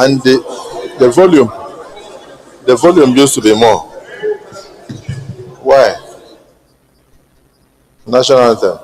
And the volume used to be more. Why? National anthem.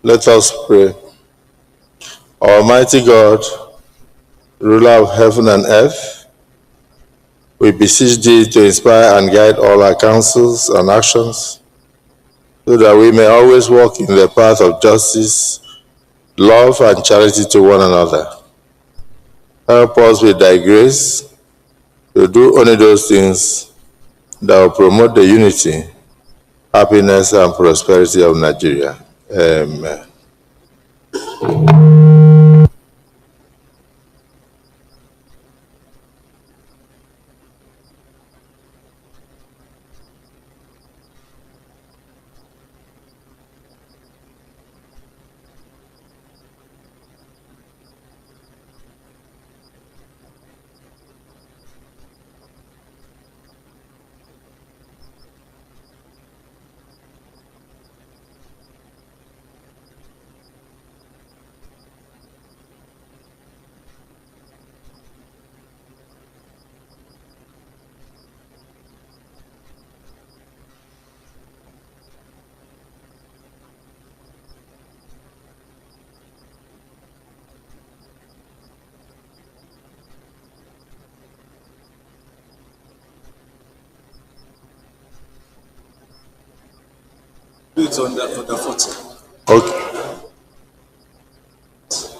Let us pray. Almighty God, ruler of heaven and earth, we beseech thee to inspire and guide all our counsels and actions, so that we may always walk in the path of justice, love, and charity to one another. Help us with thy grace to do only those things that will promote the unity, happiness, and prosperity of Nigeria. Amen. It's on the 40.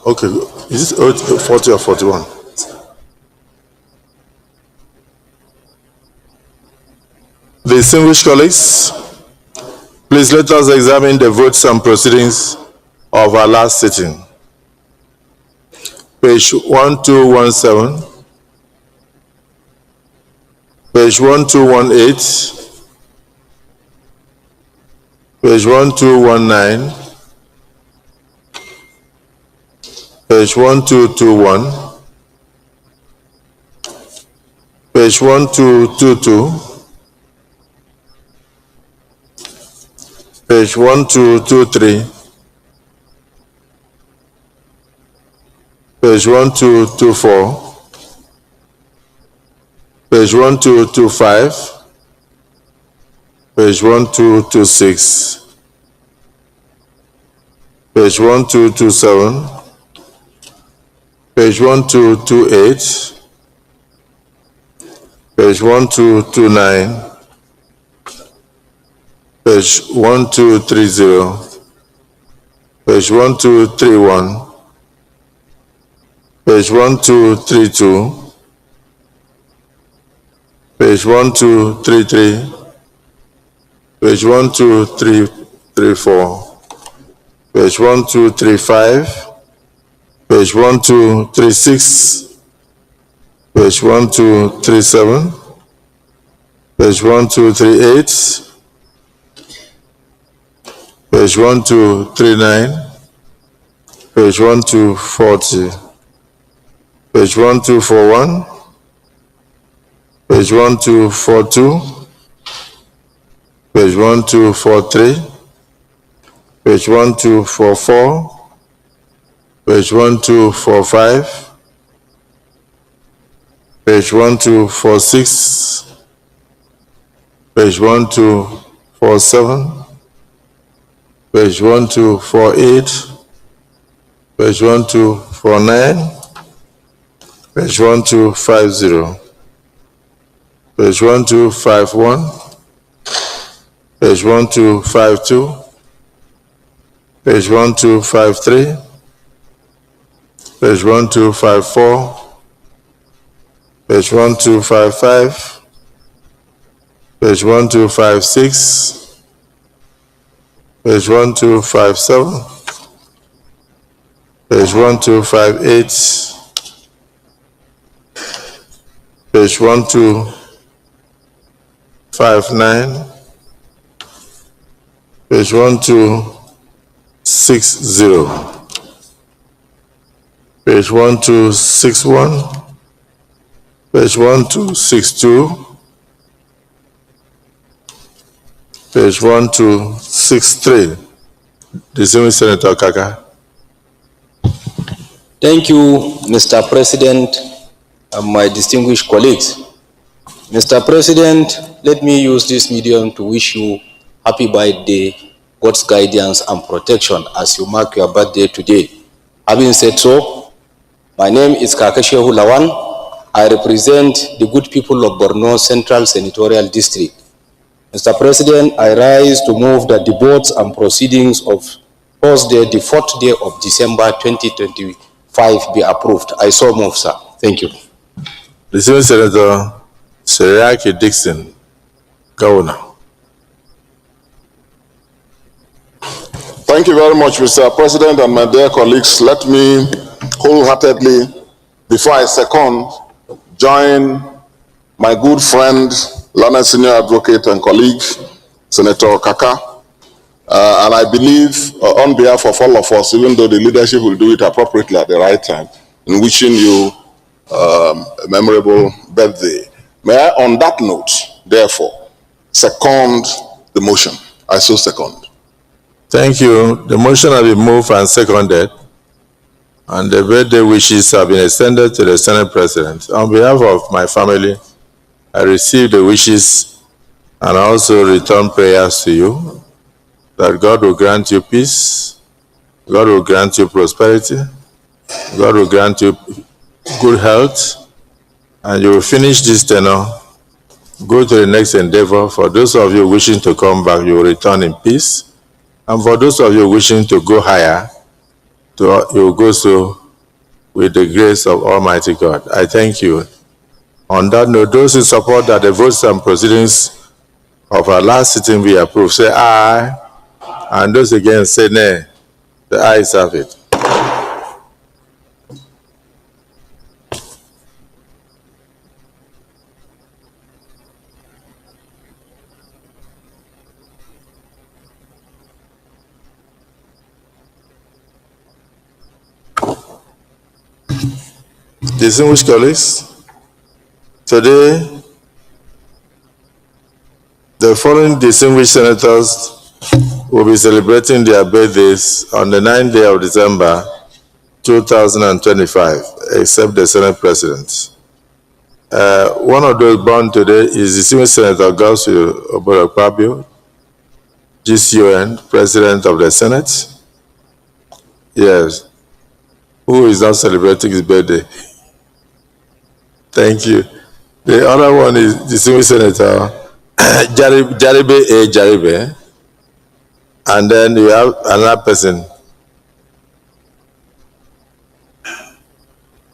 Okay. Is this 40 or 41? Distinguished colleagues, please let us examine the votes and proceedings of our last sitting. Page 1217, page 1218, page 1219, page 1221, page 1222, page 1223, page 1224, page 1225, page 1226, page 1227, page 1228, page 1229, page 1230, page 1231, page 1232, page 1233, page 1234, page 1235, page 1236, page 1237, page 1238, page 1239, page 1240, page 1241, page 1242, page 1243, page 1244, page 1245, page 1246, page 1247, page 1248, page 1249, page 1250, page 1251, page 1252, page 1253, page 1254, page 1255, page 1256, page 1257, page 1258, page 1259, page 1260, page 1261, page 1262, page 1263. Distinguished Senator Kaka. Thank you, Mr. President, and my distinguished colleagues. Mr. President, let me use this medium to wish you happy birthday, God's guidance and protection as you mark your birthday today. Having said so, my name is Kakashehu Lawan. I represent the good people of Borno Central Senatorial District. Mr. President, I rise to move that the votes and proceedings of Thursday, the 4th day of December 2025 be approved. I so move, sir. Thank you. The Senior Senator Seriaki Dixon, Governor. Thank you very much, Mr. President, and my dear colleagues. Let me wholeheartedly, before I second, join my good friend, learned senior advocate and colleague, Senator Kaka. And I believe on behalf of all of us, even though the leadership will do it appropriately at the right time, in wishing you a memorable birthday. May I, on that note, therefore, second the motion. I so second. Thank you. The motion has been moved and seconded, and the birthday wishes have been extended to the Senate President. On behalf of my family, I receive the wishes and also return prayers to you that God will grant you peace, God will grant you prosperity, God will grant you good health, and you will finish this tenure, go to the next endeavor. For those of you wishing to come back, you will return in peace. And for those of you wishing to go higher, you will go so with the grace of Almighty God. I thank you. On that note, those who support that the votes and proceedings of our last sitting be approved, say aye. And those against say nay. The ayes have it. Distinguished colleagues, today the following distinguished senators will be celebrating their birthdays on the 9th day of December 2025, except the Senate President. One of those born today is distinguished Senator Gausu Oborokpabio, GCON, President of the Senate. Yes. Who is now celebrating his birthday? Thank you. The other one is distinguished Senator Jaribe A. Jaribe. And then you have another person,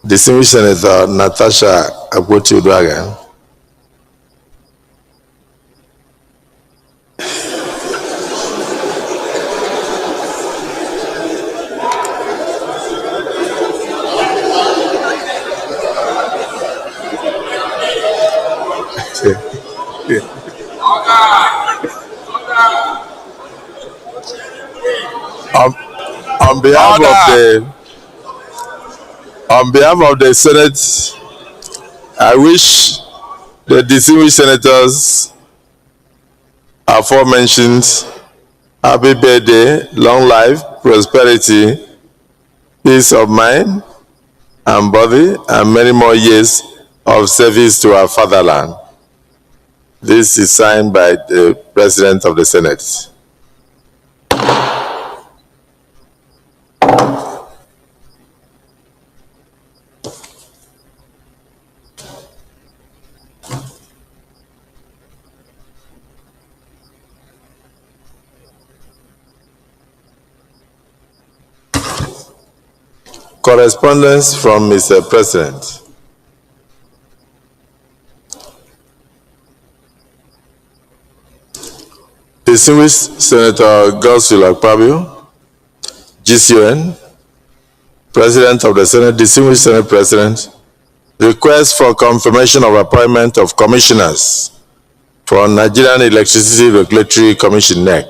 distinguished Senator Natasha Akpoti-Uduaghan. On behalf of the Senate, I wish the distinguished senators aforementioned happy birthday, long life, prosperity, peace of mind and body, and many more years of service to our fatherland. This is signed by the President of the Senate. Correspondence from Mr. President. Distinguished Senator Godswill Akpabio, GCON, President of the Senate, Distinguished Senate President, request for confirmation of appointment of commissioners for Nigerian Electricity Regulatory Commission (NEC).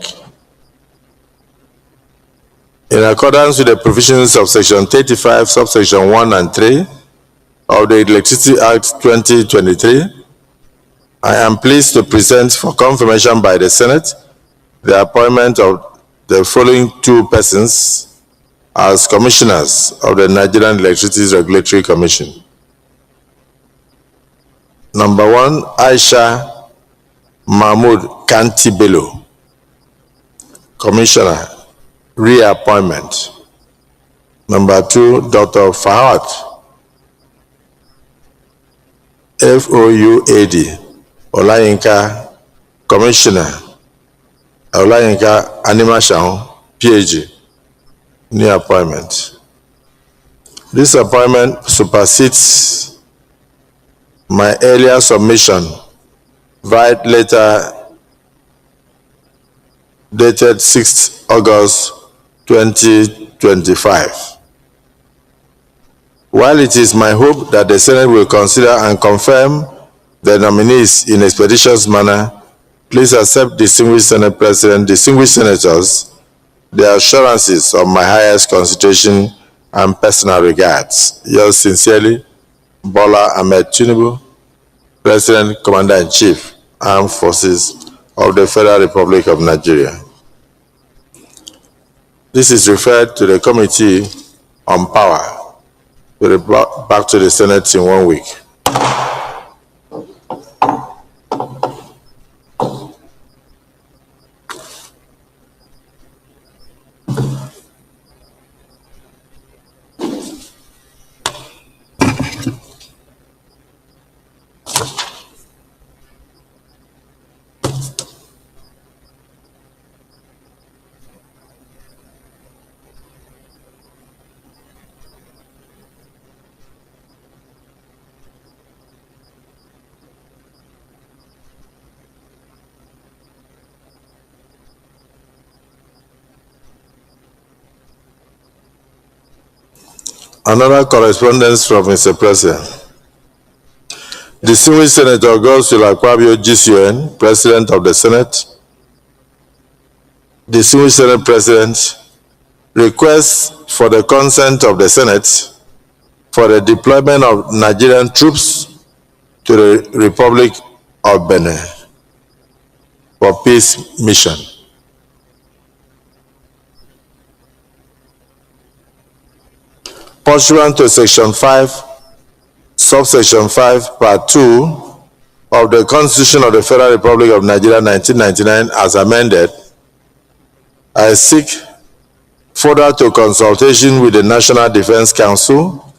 In accordance with the provisions of Section 35, subsection 1 and 3 of the Electricity Act 2023, I am pleased to present for confirmation by the Senate the appointment of the following two persons as commissioners of the Nigerian Electricity Regulatory Commission. Number one, Aisha Mahmood Kanti Bello, Commissioner, reappointment. Number two, Dr. Fahad Fouad Olayinka, Commissioner, Olayinka Animashaun, PhD, new appointment. This appointment supersedes my earlier submission via letter dated 6th August 2025. While it is my hope that the Senate will consider and confirm the nominees in expeditious manner, please accept, distinguished Senate President, distinguished senators, the assurances of my highest consideration and personal regards. Yours sincerely, Bola Ahmed Tinubu, President, Commander-in-Chief, Armed Forces of the Federal Republic of Nigeria. This is referred to the Committee on Power. We'll be brought back to the Senate in 1 week. Another correspondence from Mr. President. Distinguished Senator Godswill Akpabio, GCON, President of the Senate. Distinguished Senate President, requests for the consent of the Senate for the deployment of Nigerian troops to the Republic of Benin for peace mission. Pursuant to Section 5, Subsection 5, Part 2 of the Constitution of the Federal Republic of Nigeria 1999 as amended, I seek further to consultation with the National Defense Council,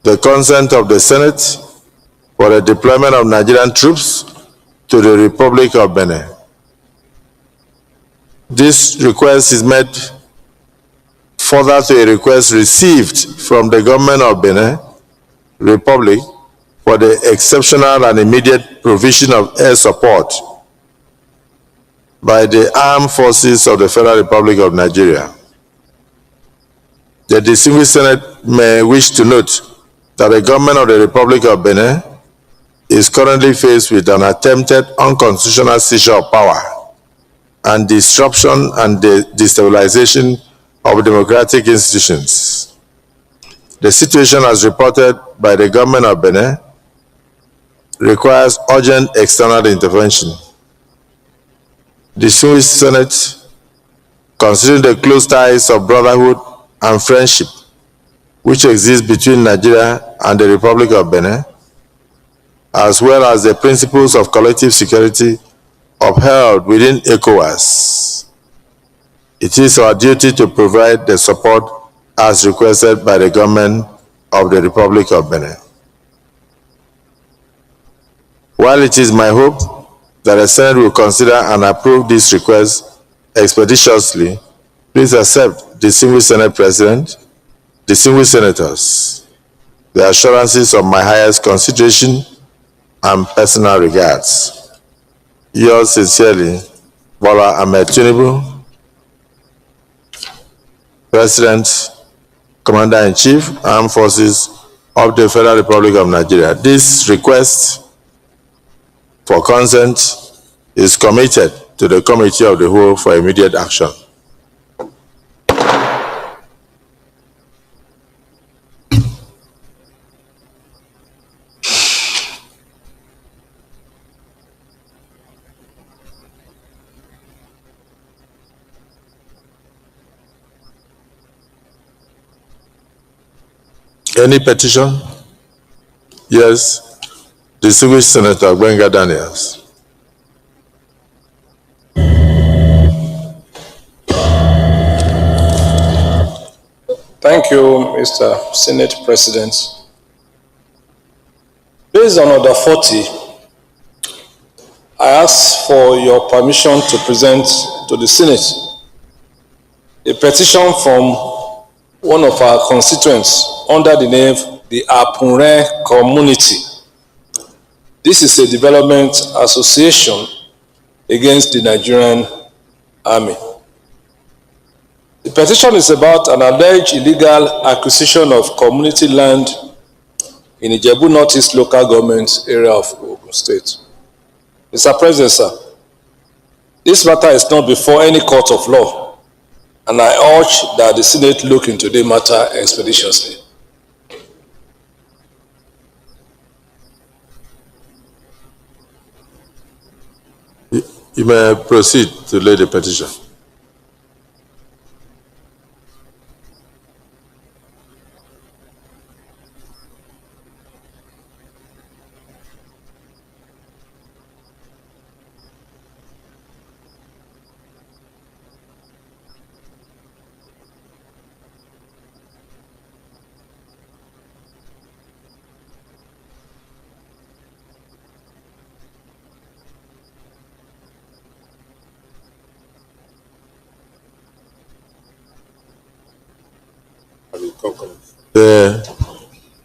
the consent of the Senate for the deployment of Nigerian troops to the Republic of Benin. This request is made further to a request received from the government of Benin Republic for the exceptional and immediate provision of air support by the armed forces of the Federal Republic of Nigeria. The distinguished Senate may wish to note that the government of the Republic of Benin is currently faced with an attempted unconstitutional seizure of power and disruption and destabilization of democratic institutions. The situation, as reported by the government of Benin, requires urgent external intervention. Distinguished Senate, considering the close ties of brotherhood and friendship which exist between Nigeria and the Republic of Benin, as well as the principles of collective security upheld within ECOWAS, it is our duty to provide the support as requested by the government of the Republic of Benin. While it is my hope that the Senate will consider and approve this request expeditiously, please accept, distinguished Senate President, distinguished senators, the assurances of my highest consideration and personal regards. Yours sincerely, Bola Ahmed Tinubu, President, Commander-in-Chief, Armed Forces of the Federal Republic of Nigeria. This request for consent is committed to the Committee of the Whole for immediate action. Any petition? Yes. Distinguished Senator Gbenga Daniels. Thank you, Mr. Senate President. Based on Order 40, I ask for your permission to present to the Senate a petition from one of our constituents under the name the Apunre Community. This is a development association against the Nigerian Army. The petition is about an alleged illegal acquisition of community land in Ijebu Northeast local government area of Ogun State. Mr. President, sir, this matter is not before any court of law, and I urge that the Senate look into the matter expeditiously. You may proceed to lay the petition.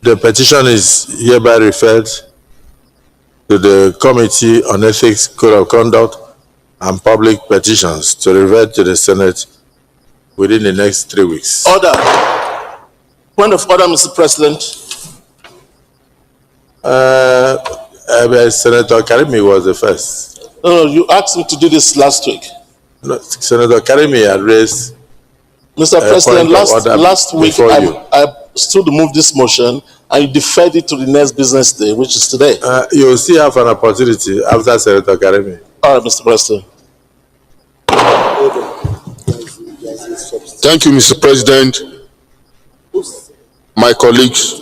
The petition is hereby referred to the Committee on Ethics, Code of Conduct, and Public Petitions to revert to the Senate within the next 3 weeks. Order. Point of order, Mr. President. Senator Karimi was the first. No, you asked me to do this last week. No, Senator Karimi had raised. Mr. President, last week I stood to move this motion and you deferred it to the next business day, which is today. You will still have an opportunity after Senator Karimi. All right, Mr. President. Thank you, Mr. President. My colleagues,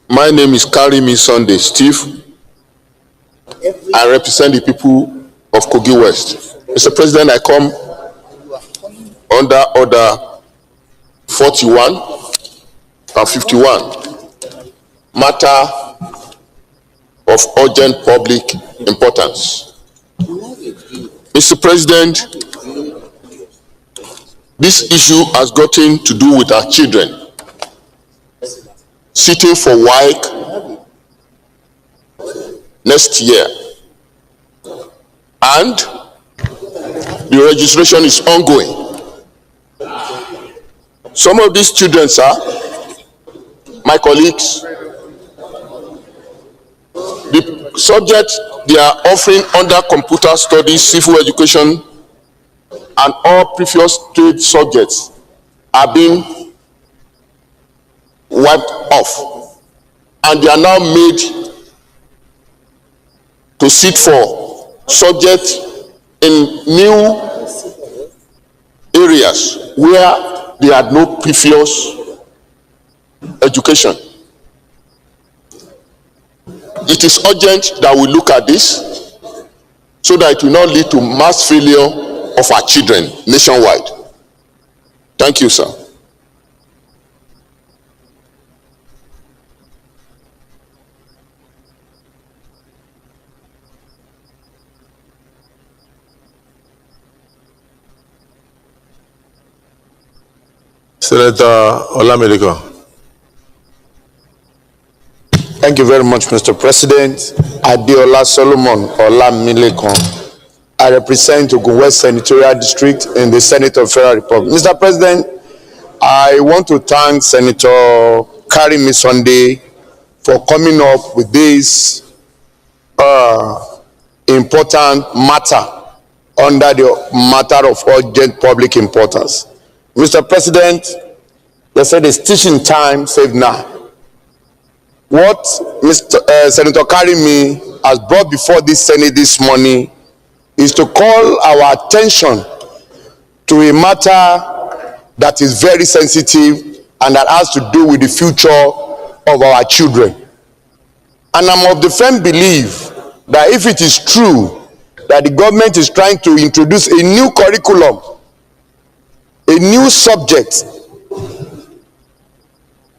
my name is Karimi Sunday Steve. I represent the people of Kogi West. Mr. President, I come under Order 41 and 51, matter of urgent public importance. Mr. President, this issue has gotten to do with our children sitting for WAEC next year, and the registration is ongoing. Some of these children, sir, my colleagues, the subject they are offering under computer studies, civil education, and all previous trade subjects are being wiped off, and they are now made to sit for subjects in new areas where they had no previous education. It is urgent that we look at this so that it will not lead to mass failure of our children nationwide. Thank you, sir. Senator Olamide. Thank you very much, Mr. President. Adeola Solomon Olamilekon. I represent Ogun West Senatorial District in the Senate of Federal Republic. Mr. President, I want to thank Senator Karimi Sunday for coming up with this important matter under the matter of urgent public importance. Mr. President, they said it's teaching time, save now. What Senator Karimi has brought before this Senate this morning is to call our attention to a matter that is very sensitive and that has to do with the future of our children. And I'm of the firm belief that if it is true that the government is trying to introduce a new curriculum, a new subject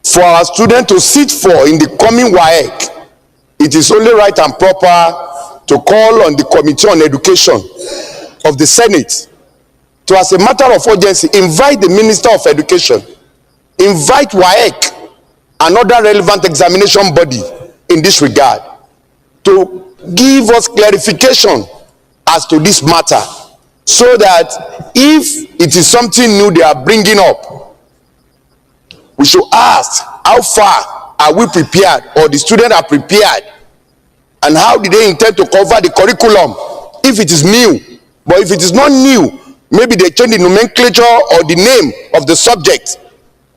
for our students to sit for in the coming WAEC, it is only right and proper to call on the Committee on Education of the Senate to, as a matter of urgency, invite the Minister of Education, invite WAEC, another relevant examination body in this regard, to give us clarification as to this matter, so that if it is something new they are bringing up, we should ask how far are we prepared, or the students are prepared, and how do they intend to cover the curriculum if it is new. But if it is not new, maybe they change the nomenclature or the name of the subject,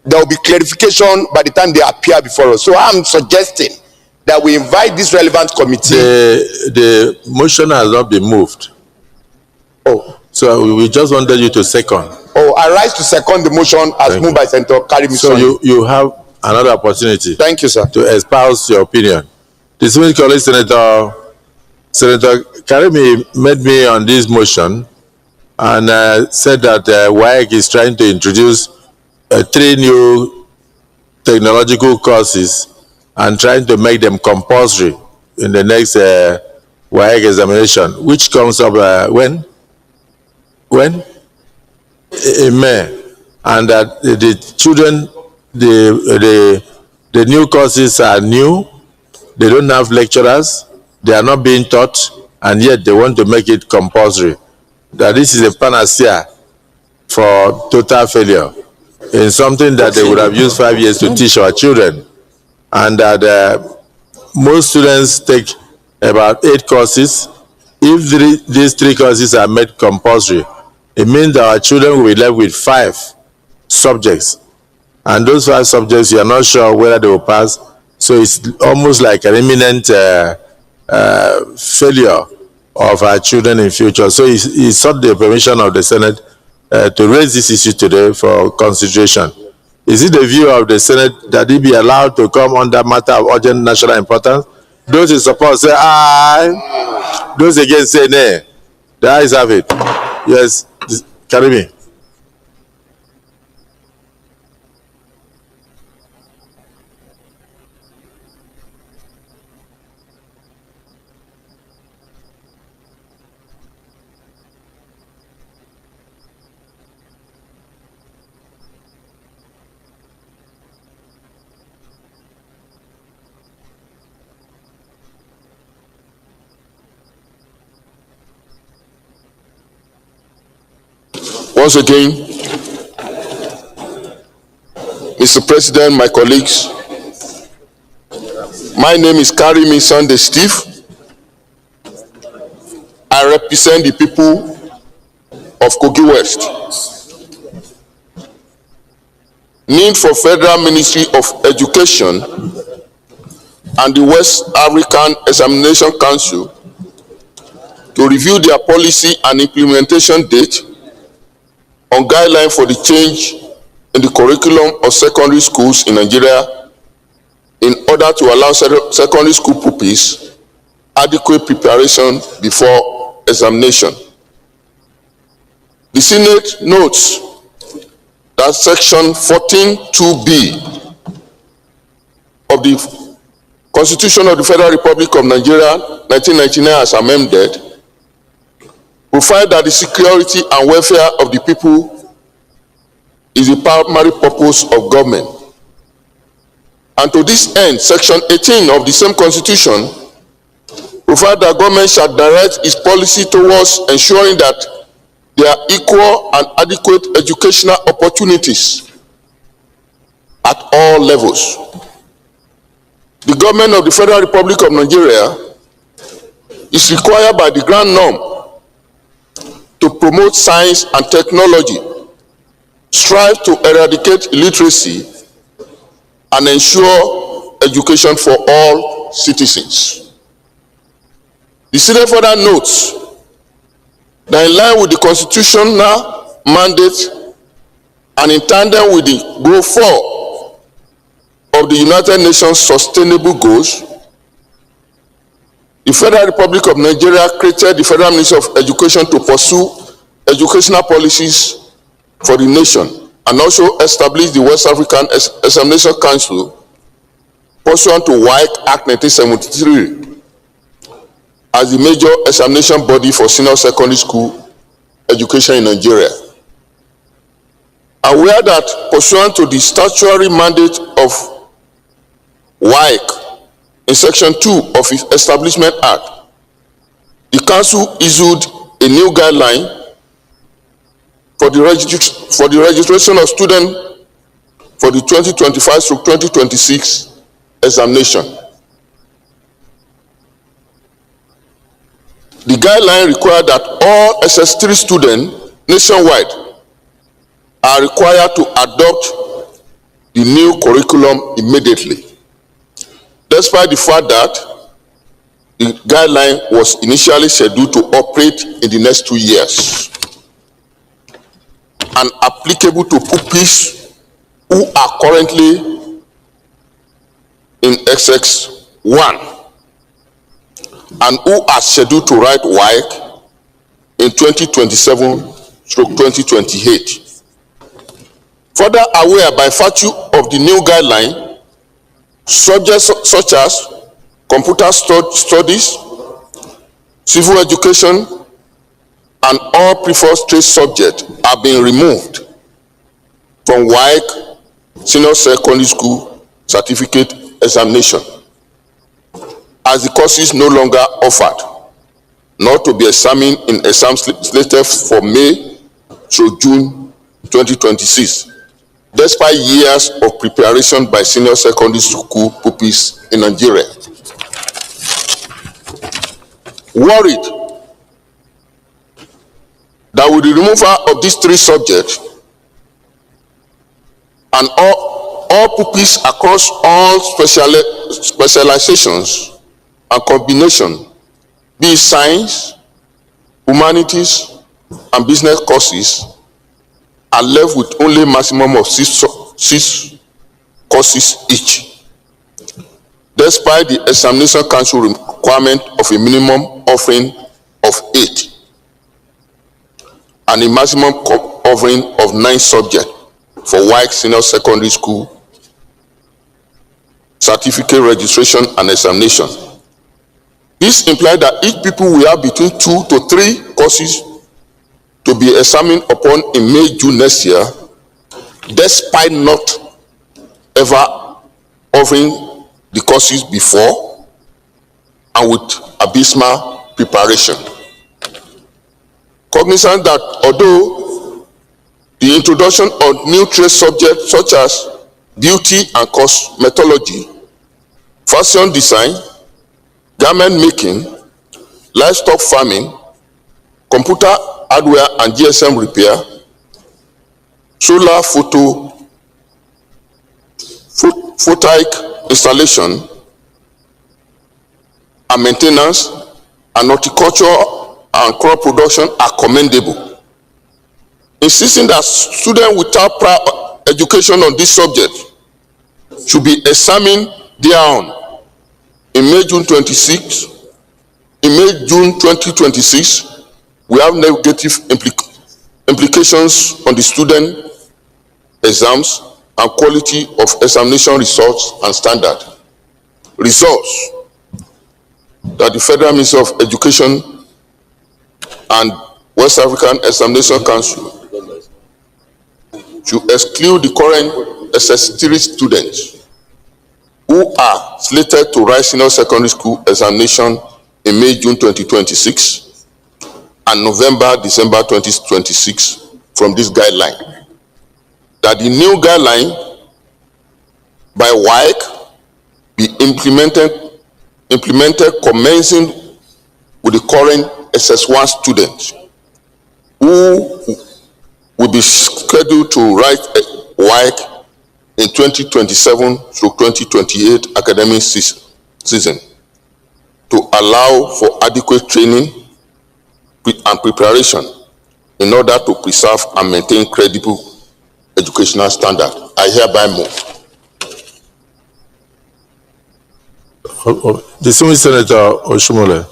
there will be clarification by the time they appear before us. So I'm suggesting that we invite this relevant committee. The motion has not been moved. Oh. So we just wanted you to second. Oh, I rise to second the motion as moved by Senator Karimi. So you have another opportunity. Thank you, sir. To espouse your opinion. Distinguished colleague, Senator Karimi made me on this motion and said that WAEC is trying to introduce 3 new technological courses and trying to make them compulsory in the next WAEC examination, which comes up when? In May. And that the children, the new courses are new. They don't have lecturers, they are not being taught, and yet they want to make it compulsory. That this is a panacea for total failure in something that they would have used 5 years to teach our children. And that most students take about 8 courses. If these 3 courses are made compulsory, it means that our children will be left with 5 subjects. And those 5 subjects, you are not sure whether they will pass. So it's almost like an imminent failure of our children in future. So he sought the permission of the Senate to raise this issue today for consideration. Is it the view of the Senate that it be allowed to come on that matter of urgent national importance? Those in support say aye. Those against say nay. The ayes have it. Yes, Karimi. Once again, Mr. President, my colleagues, my name is Karimi Sunday Steve. I represent the people of Kogi West. Need for Federal Ministry of Education and the West African Examination Council to review their policy and implementation date on guidelines for the change in the curriculum of secondary schools in Nigeria in order to allow secondary school pupils adequate preparation before examination. The Senate notes that Section 14(2)(b) of the Constitution of the Federal Republic of Nigeria, 1999 as amended, provide that the security and welfare of the people is the primary purpose of government, And to this end, Section 18 of the same Constitution provides that government shall direct its policy towards ensuring that there are equal and adequate educational opportunities at all levels. The government of the Federal Republic of Nigeria is required by the grand norm to promote science and technology, strive to eradicate illiteracy, and ensure education for all citizens. The Senate further notes that in line with the constitutional mandate and in tandem with the Goal 4 of the United Nations Sustainable Goals, the Federal Republic of Nigeria created the Federal Ministry of Education to pursue educational policies for the nation, and also established the West African Examination Council pursuant to WAEC Act 1973 as the major examination body for senior secondary school education in Nigeria. Aware that pursuant to the statutory mandate of WAEC in Section 2 of its Establishment Act, the Council issued a new guideline for the registration of students for the 2025-2026 examination. The guideline required that all SS3 students nationwide are required to adopt the new curriculum immediately, despite the fact that the guideline was initially scheduled to operate in the next 2 years and applicable to pupils who are currently in XX1 and who are scheduled to write WAEC in 2027-2028. Further aware by virtue of the new guideline, subjects such as computer studies, civil education, and all preferred trade subjects are being removed from WAEC Senior Secondary School Certificate Examination, as the courses no longer offered, nor to be examined in exams slated for May through June 2026, despite years of preparation by senior secondary school pupils in Nigeria. Worried that with the removal of these 3 subjects and all pupils across all specializations and combination, be it science, humanities, and business courses, are left with only a maximum of 6 courses each, despite the Examination Council requirement of a minimum offering of 8 and a maximum offering of 9 subjects for WAEC Senior Secondary School Certificate Registration and Examination. This implies that each pupil will have between 2 to 3 courses to be examined upon in May, June next year, despite not ever offering the courses before and with abysmal preparation. Cognizant that although the introduction of new trade subjects such as beauty and cosmetology, fashion design, garment making, livestock farming, computer hardware and GSM repair, solar photovoltaic installation and maintenance, and horticulture and crop production are commendable. Insisting that students without prior education on this subject should be examined thereon in May-June 2026, we have negative implications on the student exams and quality of examination results and standard. Results that the Federal Ministry of Education and West African Examination Council should exclude the current SS3 students who are slated to write senior secondary school examination in May-June 2026 and November-December 2026 from this guideline. That the new guideline by WAEC be implemented commencing with the current SS1 students who will be scheduled to write WAEC in 2027 through 2028 academic season to allow for adequate training and preparation in order to preserve and maintain credible educational standard. I hereby move. Distinguished Senator Oshomole.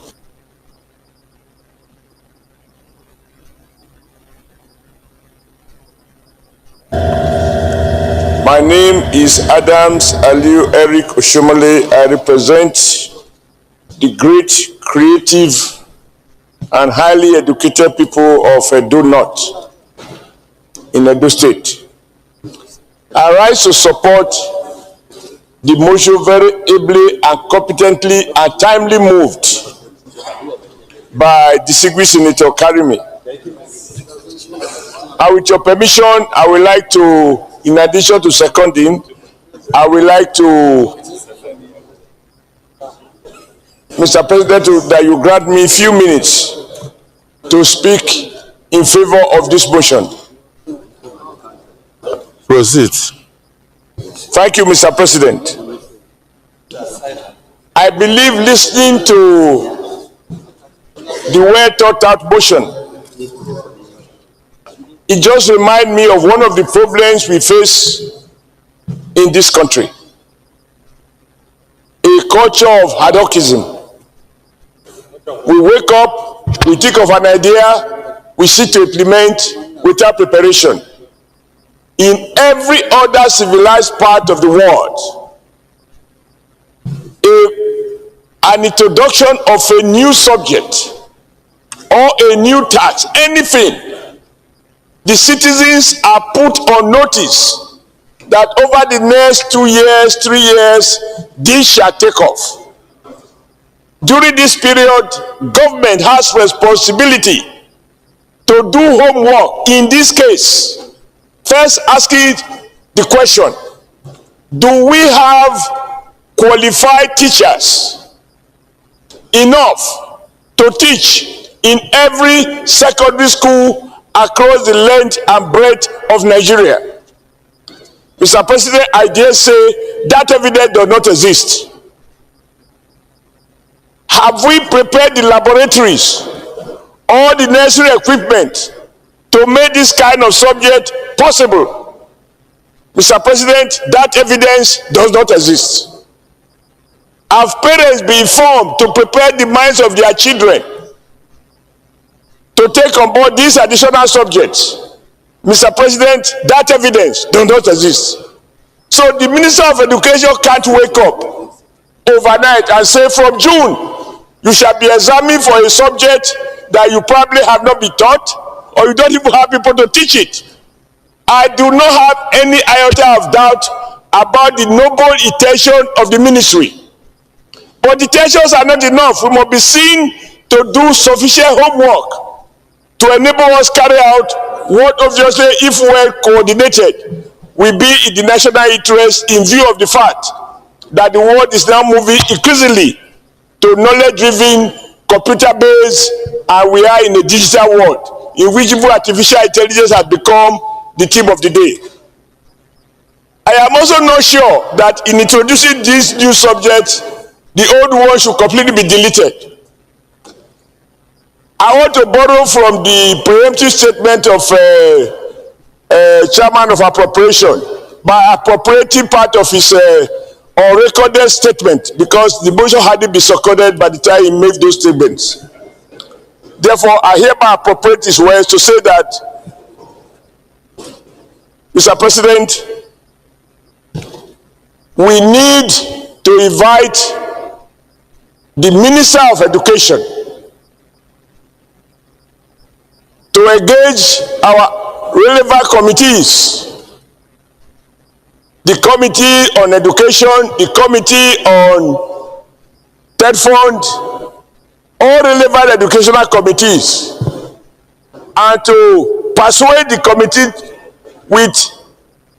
My name is Adams Aliu Eric Oshomole. I represent the great, creative, and highly educated people of Edo North in Edo State. I rise to support the motion very ably and competently and timely moved by distinguished Senator Karimi. And with your permission, I would like to, in addition to seconding, I would like to, Mr. President, that you grant me a few minutes to speak in favor of this motion. Proceed. Thank you, Mr. President. I believe listening to the well thought out motion, it just reminds me of one of the problems we face in this country. A culture of hadochism. We wake up, we think of an idea, we seek to implement without preparation. In every other civilized part of the world, an introduction of a new subject or a new tax, anything, the citizens are put on notice that over the next 2 years, 3 years, this shall take off. During this period, government has responsibility to do homework. In this case, first asking the question, do we have qualified teachers enough to teach in every secondary school across the length and breadth of Nigeria? Mr. President, I dare say that evidence does not exist. Have we prepared the laboratories, all the necessary equipment to make this kind of subject possible? Mr. President, that evidence does not exist. Have parents been informed to prepare the minds of their children to take on board these additional subjects? Mr. President, that evidence does not exist. So the Minister of Education can't wake up overnight and say, from June, you shall be examined for a subject that you probably have not been taught, or you don't even have people to teach it. I do not have any iota of doubt about the noble intention of the ministry. But intentions are not enough. We must be seen to do sufficient homework to enable us carry out what obviously, if well coordinated, will be in the national interest in view of the fact that the world is now moving increasingly to knowledge-driven, computer-based, and we are in a digital world in which artificial intelligence has become the theme of the day. I am also not sure that in introducing these new subjects, the old one should completely be deleted. I want to borrow from the preemptive statement of Chairman of Appropriation by appropriating part of his unrecorded statement, because the motion hadn't been seconded by the time he made those statements. Therefore, I hereby appropriate his words to say that, Mr. President, we need to invite the Minister of Education to engage our relevant committees, the Committee on Education, the Committee on Third Fund, all relevant educational committees, and to persuade the committee with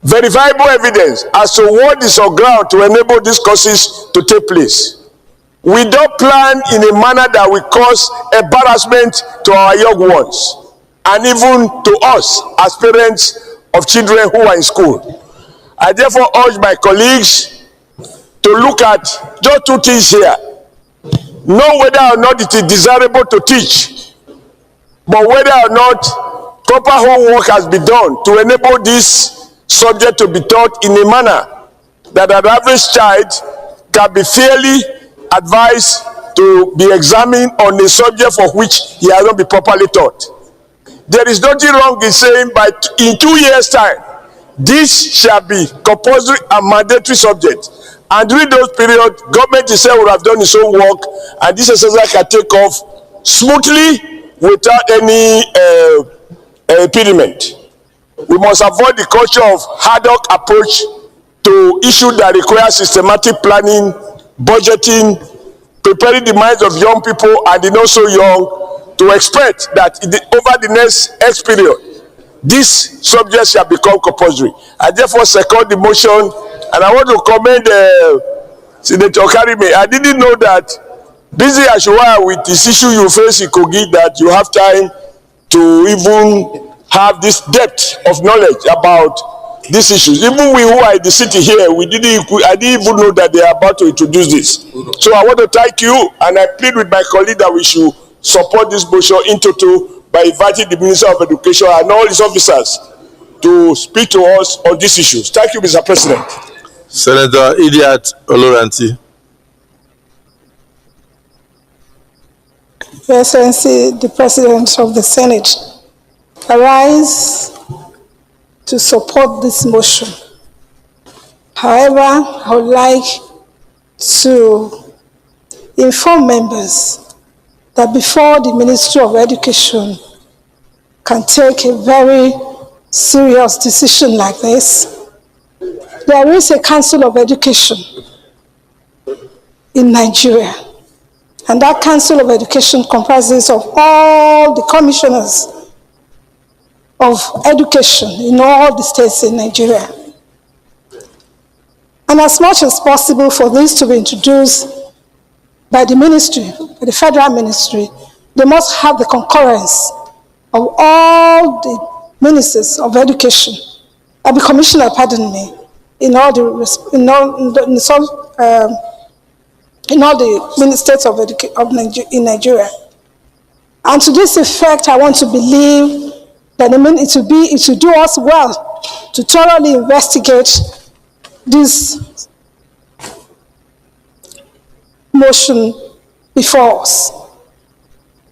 verifiable evidence as to what is on ground to enable these courses to take place. We don't plan in a manner that will cause embarrassment to our young ones and even to us as parents of children who are in school. I therefore urge my colleagues to look at just two things here. Know whether or not it is desirable to teach, but whether or not proper homework has been done to enable this subject to be taught in a manner that an average child can be fairly advised to be examined on a subject for which he has not been properly taught. There is nothing wrong in saying in 2 years' time, this shall be compulsory and mandatory subject. And during those periods, government itself would have done its own work, and this exercise can take off smoothly without any impediment. We must avoid the culture of ad hoc approach to issues that require systematic planning, budgeting, preparing the minds of young people and the not so young to expect that over the next X period, this subject shall become compulsory. I therefore second the motion, and I want to commend Senator Karime. I didn't know that, busy as you are with this issue you face in Kogi, that you have time to even have this depth of knowledge about these issues. Even we who are in the city here, I didn't even know that they are about to introduce this. So I want to thank you, and I plead with my colleague that we should support this motion in total by inviting the Minister of Education and all his officers to speak to us on these issues. Thank you, Mr. President. Senator Idiat Oloranti. Your Excellency, the President of the Senate, I rise to support this motion. However, I would like to inform members that before the Ministry of Education can take a very serious decision like this, there is a Council of Education in Nigeria. And that Council of Education comprises of all the commissioners of education in all the states in Nigeria. And as much as possible for this to be introduced by the ministry, by the federal ministry, they must have the concurrence of all the ministers of education, the commissioner, pardon me, in all the states in Nigeria. And to this effect, I want to believe that it should do us well to thoroughly investigate this motion before us.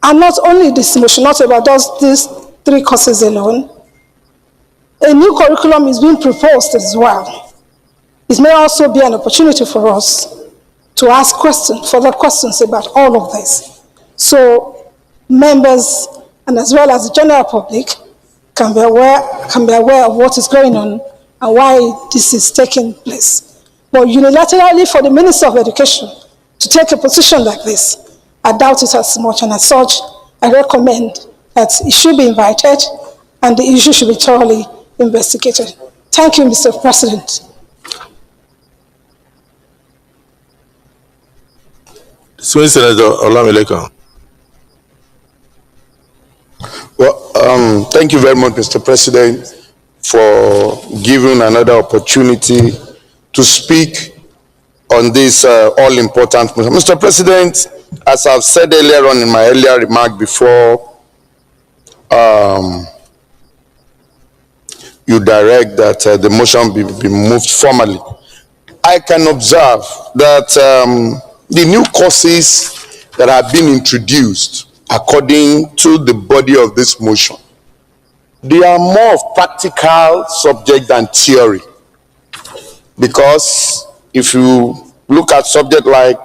And not only this motion, not about these 3 courses alone. A new curriculum is being proposed as well. It may also be an opportunity for us to ask further questions about all of this. So members, and as well as the general public, can be aware of what is going on and why this is taking place. But unilaterally for the Minister of Education to take a position like this, I doubt it as much, and as such, I recommend that it should be invited and the issue should be thoroughly investigated. Thank you, Mr. President. Senator Olamilekan. Well, thank you very much, Mr. President, for giving another opportunity to speak on this all-important motion. Mr. President, as I've said earlier on in my earlier remark before, you direct that the motion be moved formally, I can observe that the new courses that have been introduced according to the body of this motion, they are more of practical subject than theory. Because if you look at subjects like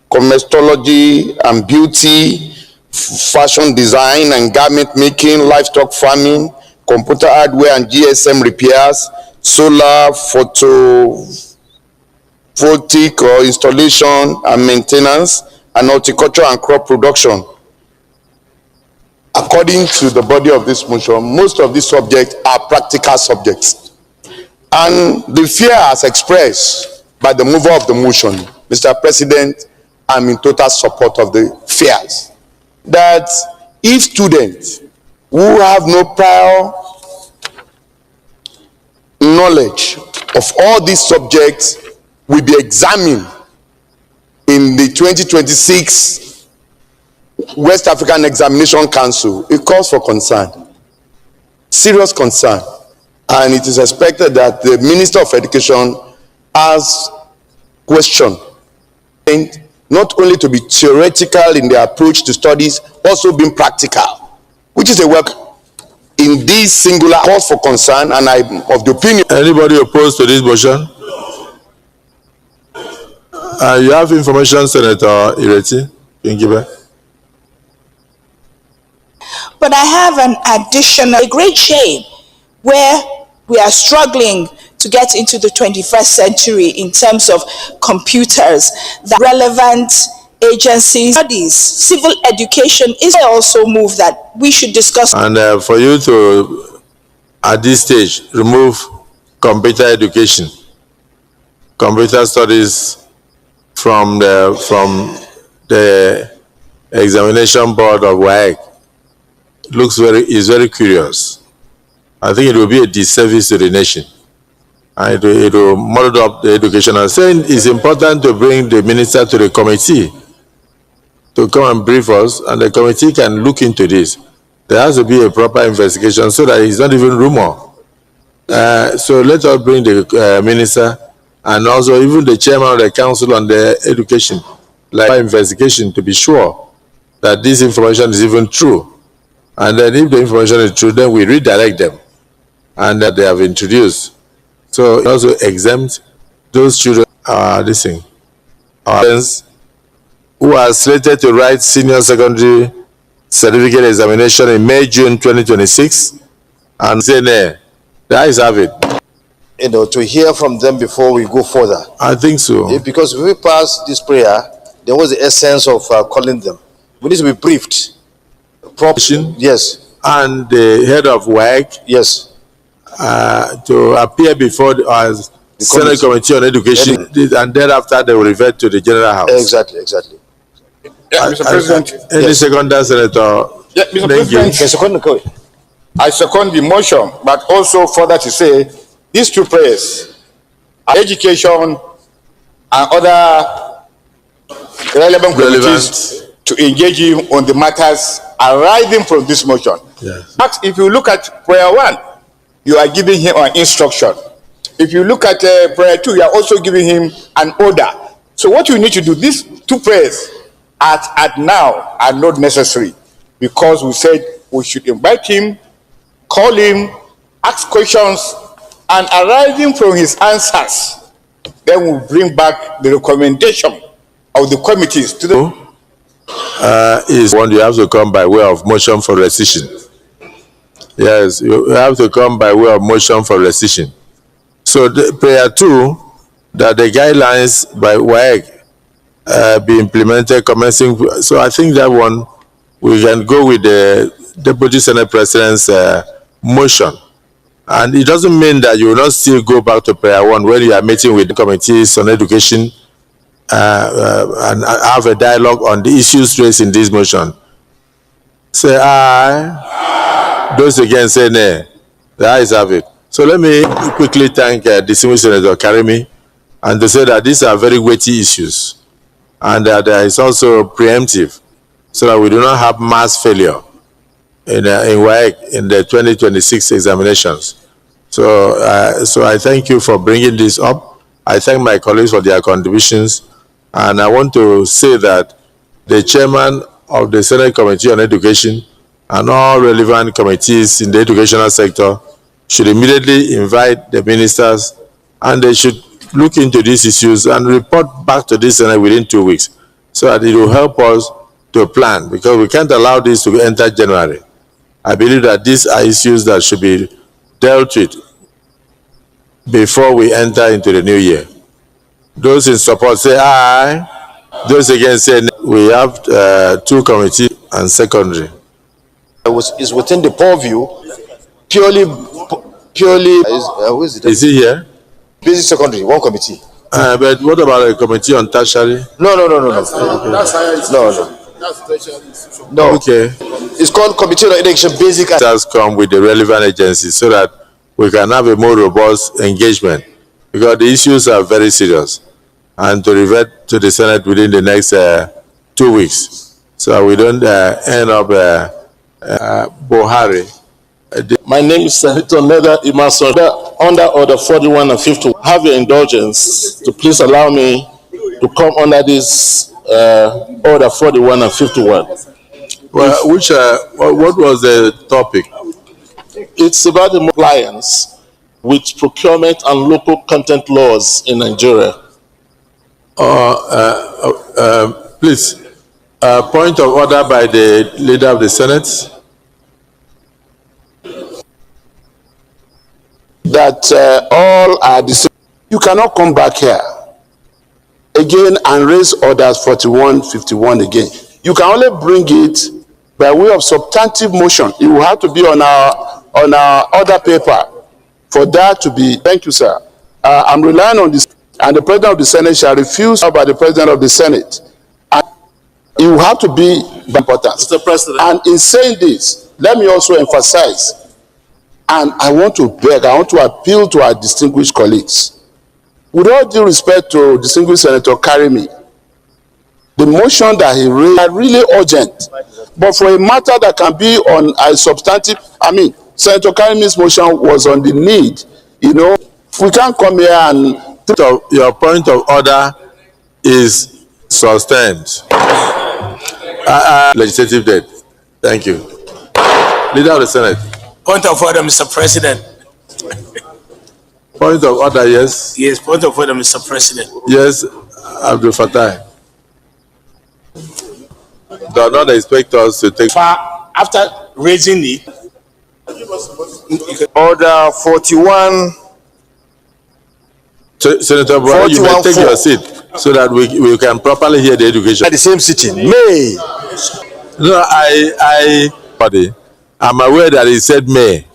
cosmetology and beauty, fashion design and garment making, livestock farming, computer hardware and GSM repairs, solar photovoltaic or installation and maintenance, and horticulture and crop production. According to the body of this motion, most of these subjects are practical subjects. And the fear as expressed by the mover of the motion, Mr. President, I'm in total support of the fears that if students who have no prior knowledge of all these subjects will be examined in the 2026 West African Examination Council, it calls for concern, serious concern. And it is expected that the Minister of Education has questioned, and not only to be theoretical in their approach to studies, also being practical, which is a work in this singular cause for concern. And I'm of the opinion. Anybody opposed to this motion? You have information, Senator Ireti Kingibe. But I have an additional, a great shame where we are struggling to get into the 21st century in terms of computers, the relevant agencies, studies, civil education is also move that we should discuss. And for you to, at this stage, remove computer education, computer studies from the examination board of WAEC is very curious. I think it will be a disservice to the nation. And it will model up the education. I'm saying it's important to bring the minister to the committee to come and brief us, and the committee can look into this. There has to be a proper investigation so that it's not even rumor. So let us bring the minister and also even the chairman of the council on the education, like investigation, to be sure that this information is even true. And then if the information is true, then we redirect them and that they have introduced. So also exempt those children who are slated to write senior secondary certificate examination in May, June 2026, and say, the ayes have it. To hear from them before we go further. I think so. Because if we pass this prayer, there was the essence of calling them. We need to be briefed. Yes. And the head of WAEC. Yes. To appear before the Senate Committee on Education, and thereafter they will revert to the General House. Exactly. Yeah, Mr. President. Any seconder, Senator? Yeah, Mr. President. I second the motion, but also further to say these two prayers, education and other relevant committees to engage him on the matters arising from this motion. Yes. But if you look at prayer 1, you are giving him an instruction. If you look at prayer 2, you are also giving him an order. So what you need to do, these two prayers at now are not necessary, because we said we should invite him, call him, ask questions, and arising from his answers, then we'll bring back the recommendation of the committees to the... Is one you have to come by way of motion for rescission. Yes, you have to come by way of motion for rescission. So the prayer 2, that the guidelines by WAEC be implemented commencing. So I think that one we can go with the Deputy Senate President's motion. And it doesn't mean that you will not still go back to prayer 1 when you are meeting with the committees on education and have a dialogue on the issues raised in this motion. Say aye. Those again say nay. The ayes have it. So let me quickly thank distinguished Senator Karimi, and to say that these are very weighty issues, and that it's also preemptive, so that we do not have mass failure in WAEC in the 2026 examinations. So I thank you for bringing this up. I thank my colleagues for their contributions, and I want to say that the chairman of the Senate Committee on Education and all relevant committees in the educational sector should immediately invite the ministers, and they should look into these issues and report back to this Senate within 2 weeks, so that it will help us to plan, because we can't allow this to enter January. I believe that these are issues that should be dealt with before we enter into the new year. Those in support say aye. Those against say no. We have two committee and secondary. Is within the purview, purely. Is he here? Basic secondary, one committee. But what about a committee on tertiary? No. No. Okay. It's called Committee on Education Basic. It has come with the relevant agencies so that we can have a more robust engagement, because the issues are very serious, and to revert to the Senate within the next 2 weeks, so we don't end up Buhari. My name is Senator Neda Imason. Under Order 41 and 50, have your indulgence to please allow me to come under this Order 41 and 51. Well, what was the topic? It's about the compliance with procurement and local content laws in Nigeria. Please, point of order by the leader of the Senate. That all are the same. You cannot come back here again and raise orders 41, 51 again. You can only bring it by way of substantive motion. It will have to be on our order paper for that to be. Thank you, sir. I'm relying on this, and the president of the Senate shall refuse by the president of the Senate. And it will have to be important. Mr. President. And in saying this, let me also emphasize, and I want to appeal to our distinguished colleagues. With all due respect to distinguished Senator Karimi, the motion that he raised are really urgent. But for a matter that can be on a substantive, Senator Karimi's motion was on the need. We can't come here and... Your point of order is sustained. Legislative debt. Thank you. Leader of the Senate. Point of order, Mr. President. Point of order, yes. Yes, point of order, Mr. President. Yes, Abdul Fattah. Do not expect us to take... After raising it... Order 41... Senator Buhari, you may take your seat so that we can properly hear the education. At the same sitting. May. No, I'm aware that he said may.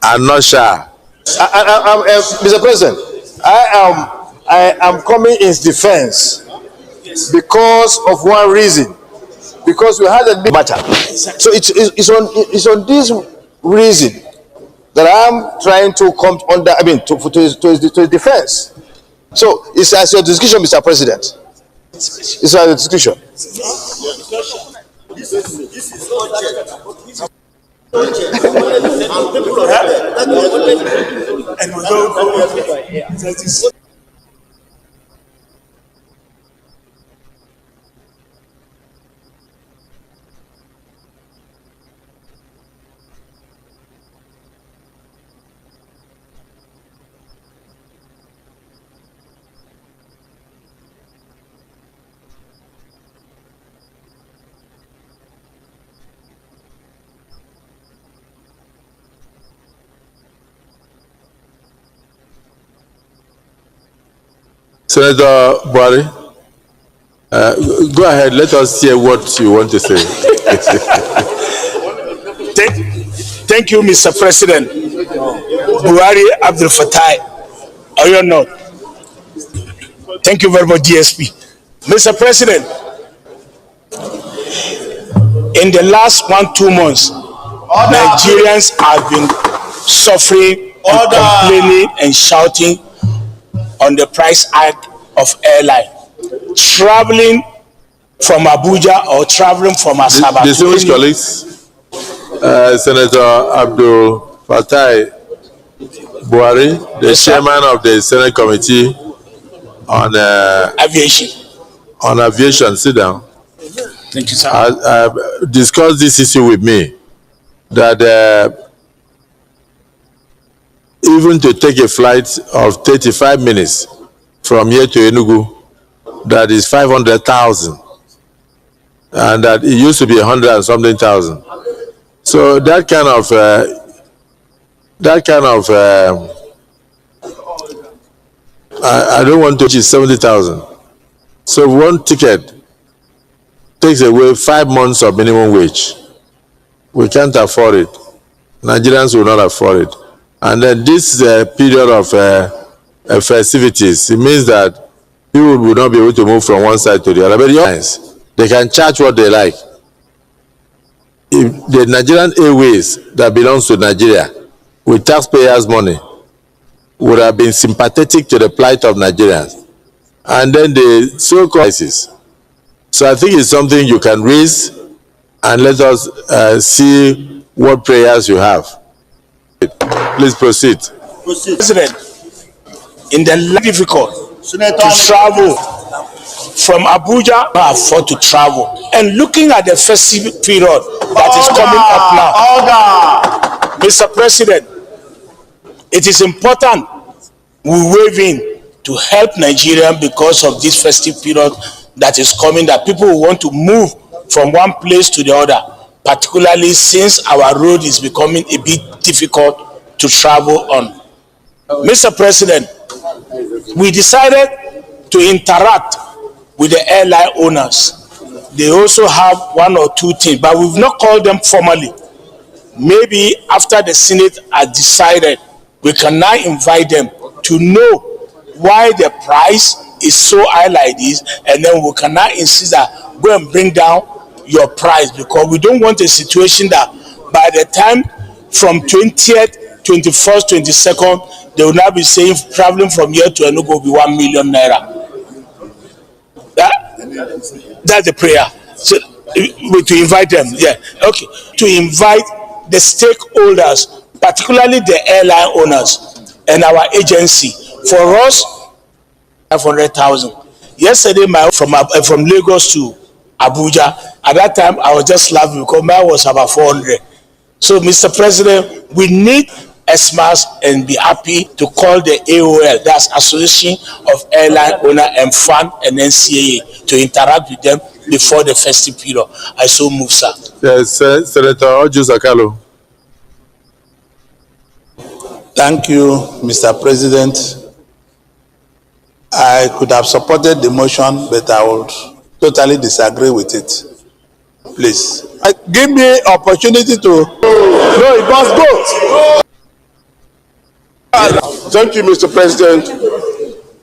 I'm not sure. Mr. President, I am coming in defense because of one reason. Because we had a big matter. So it's on this reason that I'm trying to come under, to his defense. So it's as your discussion, Mr. President. It's as your discussion. This is Senator Buhari, go ahead. Let us hear what you want to say. Thank you, Mr. President. Buhari Abdul Fattah. Are you not? Thank you very much, DSP. Mr. President, in the last 1-2 months, Nigerians have been suffering, and complaining and shouting on the price hike of airline. Traveling from Abuja or traveling from Asaba. Distinguished colleagues, Senator Abdul Fattah Buhari, the chairman of the Senate Committee on Aviation. On aviation, sit down. Thank you, sir. Discussed this issue with me, that even to take a flight of 35 minutes from here to Enugu, that is 500,000, and that it used to be 100 and something thousand. So that kind of I don't want to achieve 70,000. So one ticket takes away 5 months of minimum wage. We can't afford it. Nigerians will not afford it. And then this period of festivities, it means that people will not be able to move from one side to the other. But they can charge what they like. If the Nigerian Airways that belongs to Nigeria, with taxpayers' money, would have been sympathetic to the plight of Nigerians, and then the so-called crisis. So I think it's something you can raise, and let us see what prayers you have. Please proceed. President, in the difficult to travel from Abuja, I afford to travel. And looking at the festive period that is coming up now, Mr. President, it is important we wave in to help Nigerians because of this festive period that is coming, that people will want to move from one place to the other, particularly since our road is becoming a bit difficult to travel on. Mr. President, we decided to interact with the airline owners. They also have one or two things, but we've not called them formally. Maybe after the Senate has decided, we can now invite them to know why the price is so high like this, and then we can now insist that go and bring down your price, because we don't want a situation that by the time from 20th, 21st, 22nd, they will now be saying traveling from here to Enugu will be 1 million naira. That's the prayer. So to invite them, yeah, okay, to invite the stakeholders, particularly the airline owners and our agency. For us, 500,000. Yesterday, from Lagos to Abuja, at that time I was just laughing because mine was about 400. So, Mr. President, we need SMAS and be happy to call the AOL, that's Association of Airline Owner and Fund, and NCAA, to interact with them before the festive period. I so move, sir. Yes, Senator Ojo Zakalo. Thank you, Mr. President. I could have supported the motion, but I would totally disagree with it. Please. Give me opportunity to... No, it must go. Thank you, Mr. President.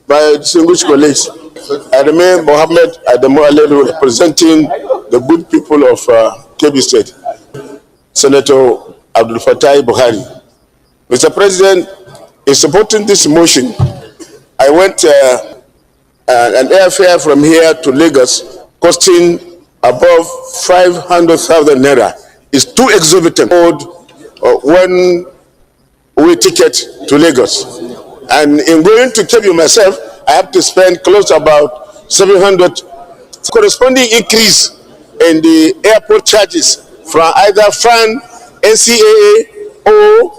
My distinguished colleagues, I remain Mohammed Adamu Aleru, representing the good people of Kebbi State, Senator Abdul Fattah Buhari. Mr. President, in supporting this motion, I went an airfare from here to Lagos costing above 500,000 naira. It's too exorbitant. One way ticket to Lagos, and in going to Kebbi myself, I have to spend close to about 700. Corresponding increase in the airport charges from either FAN, NCAA, or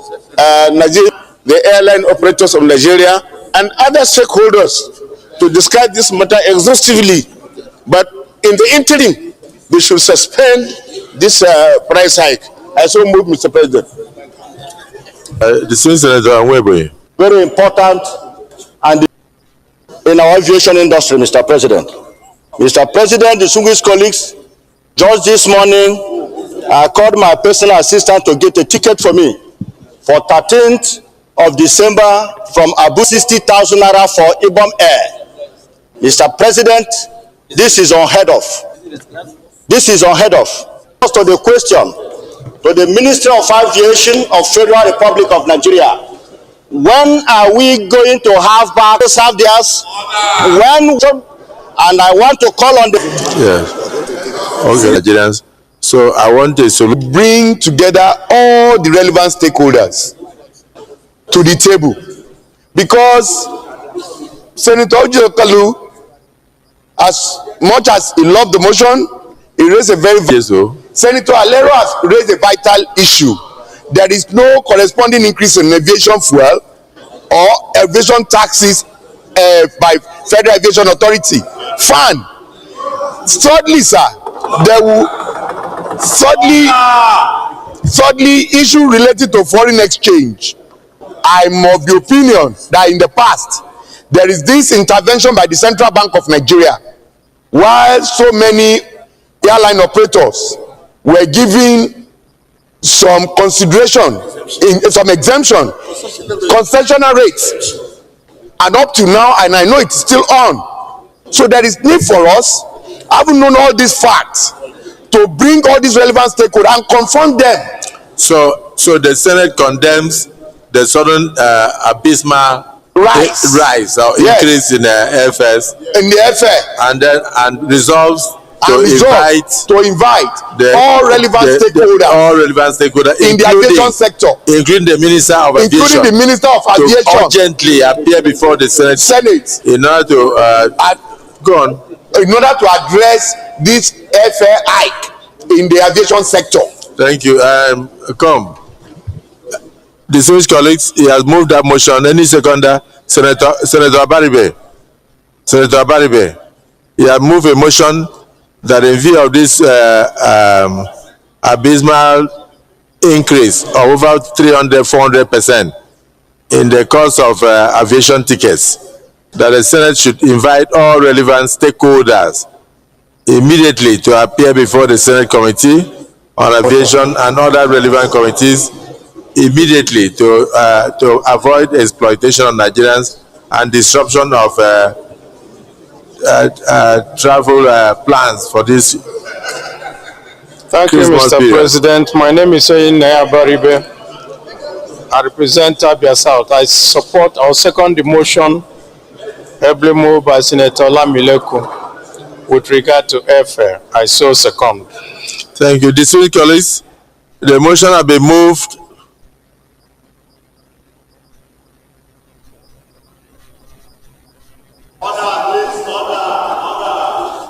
Nigeria, the airline operators of Nigeria, and other stakeholders to discuss this matter exhaustively. But in the interim, they should suspend this price hike. I so move, Mr. President. Very important, and in our aviation industry, Mr. President. Mr. President, distinguished colleagues, just this morning, I called my personal assistant to get a ticket for me for 13th of December from Abu 60,000 naira for Ibom Air. Mr. President, this is unheard of. This is unheard of. As to the question, to the Ministry of Aviation of Federal Republic of Nigeria, when are we going to have back theirs? When? And I want to call on the... Yeah. Okay, Nigerians. So I want to bring together all the relevant stakeholders to the table, because Senator Ojo Kalu, as much as he loved the motion, he raised a very Senator Alero has raised a vital issue. There is no corresponding increase in aviation fuel or aviation taxes by Federal Aviation Authority. FAN. Thirdly, sir, there will thirdly issue related to foreign exchange. I'm of the opinion that in the past there is this intervention by the Central Bank of Nigeria, while so many airline operators were given some consideration in some exemption, concessional rates, and up to now, and I know it's still on. So there is need for us, having known all these facts, to bring all these relevant stakeholders and confront them. So the Senate condemns the sudden abysmal rise or increase in the airfares, and resolves to invite all relevant stakeholders in the aviation sector, including the Minister of Aviation, to urgently appear before the Senate in order to go on. In order to address this airfare hike in the aviation sector. Thank you. Distinguished colleagues, he has moved that motion. Any seconder? Senator Abaribe. Senator Abaribe. He has moved a motion that in view of this abysmal increase of over 300-400% in the cost of aviation tickets, that the Senate should invite all relevant stakeholders immediately to appear before the Senate Committee on Aviation and other relevant committees immediately to avoid exploitation of Nigerians and disruption of travel plans for this. Thank you, Mr. President. My name is Oyinaya Baribe. I represent Abia South. I second the motion heavily moved by Senator Lamileku with regard to airfare. I so second. Thank you. Distinguished colleagues, the motion has been moved.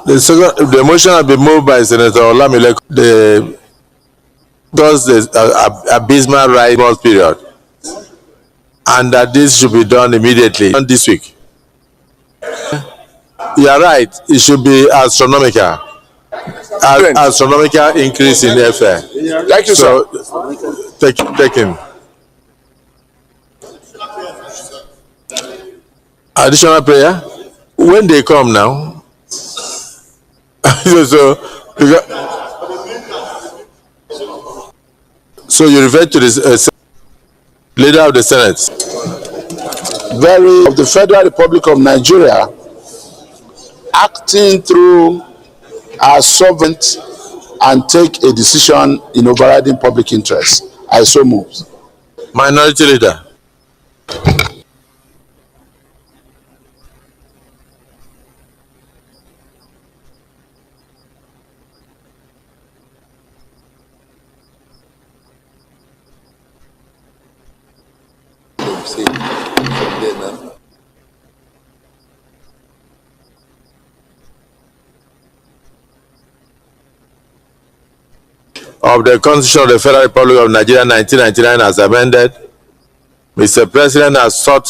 The motion has been moved by Senator Lamileku. Because the abysmal rise period, and that this should be done immediately this week. You are right. It should be astronomical. Astronomical increase in airfare. Thank you, sir. Take him. Additional prayer. When they come now. So you refer to the leader of the Senate. Of the Federal Republic of Nigeria, acting through our sovereign and take a decision in overriding public interest. I so move. Minority Leader. Of the Constitution of the Federal Republic of Nigeria 1999 as amended, Mr. President has sought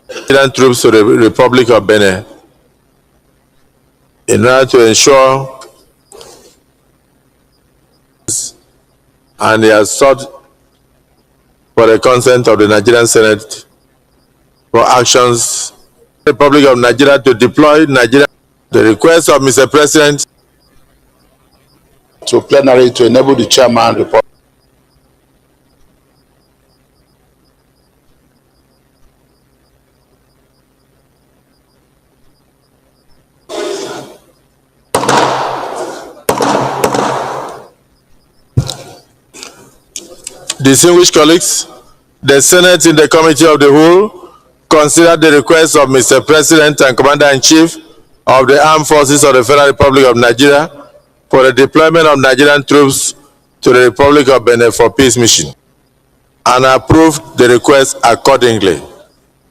Nigerian troops to the Republic of Benin in order to ensure, and he has sought for the consent of the Nigerian Senate for actions the Republic of Nigeria to deploy Nigeria. The request of Mr. President to plenary to enable the chairman report. Distinguished colleagues, the Senate in the Committee of the Whole considered the request of Mr. President and Commander-in-Chief of the Armed Forces of the Federal Republic of Nigeria for the deployment of Nigerian troops to the Republic of Benin for peace mission, and approved the request accordingly.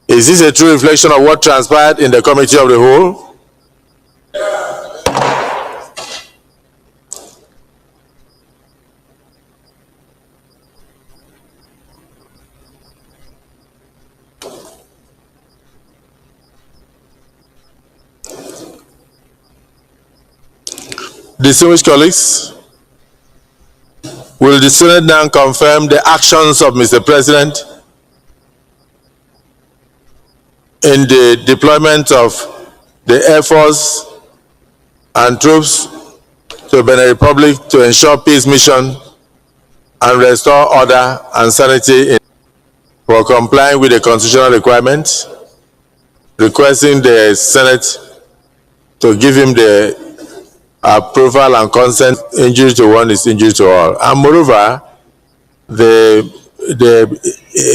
Is this a true reflection of what transpired in the Committee of the Whole? Distinguished colleagues, will the Senate now confirm the actions of Mr. President in the deployment of the Air Force and troops to Benin Republic to ensure peace mission and restore order and sanity for complying with the constitutional requirements, requesting the Senate to give him the approval and consent. Injury to one is injury to all. And moreover, the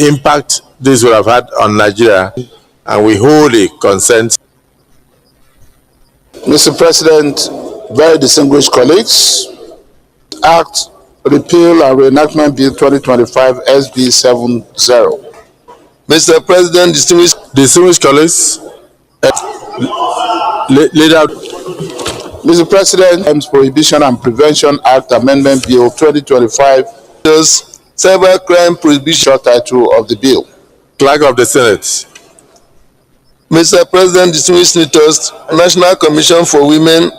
impact this would have had on Nigeria, and we wholly consent. Mr. President, very distinguished colleagues, Act Repeal and Reenactment Bill 2025 SB 70. Mr. President, distinguished colleagues, leader. Mr. President, Prohibition and Prevention Act Amendment Bill 2025, Cybercrime Prohibition title of the bill. Clerk of the Senate. Mr. President, distinguished senators, National Commission for Women.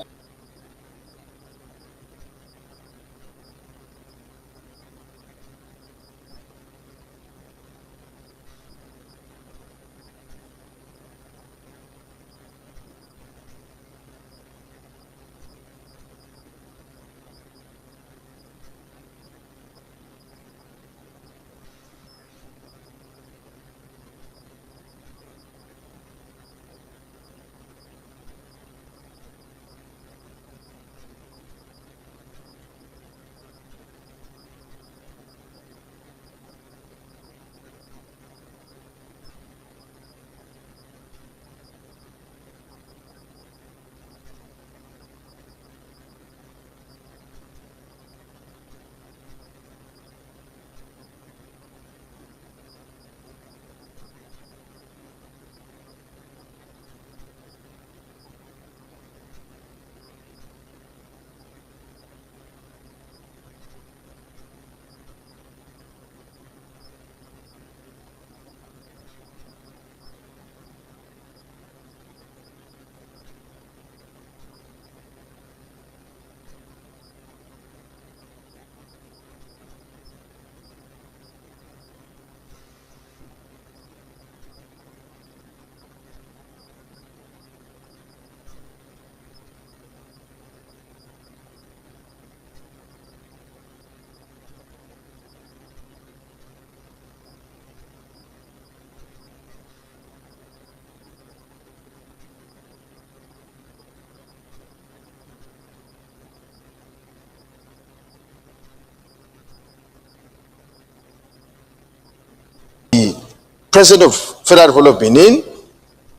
President of Federal Republic of Benin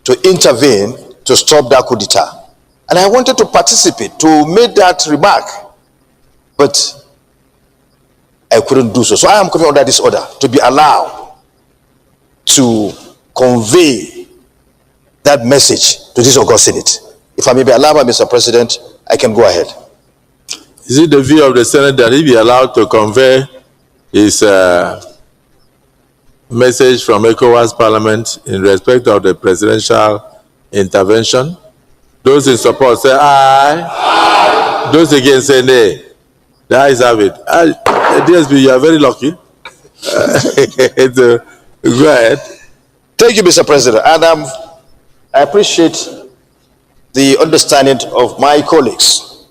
to intervene to stop that coup d'etat. And I wanted to participate, to make that remark, but I couldn't do so. So I am coming under this order to be allowed to convey that message to this August Senate. If I may be allowed by Mr. President, I can go ahead. Is it the view of the Senate that he be allowed to convey his message from ECOWAS Parliament in respect of the presidential intervention? Those in support say aye. Aye. Those against say nay. The ayes have it. DSB, you are very lucky. Go ahead. Thank you, Mr. President. And I appreciate the understanding of my colleagues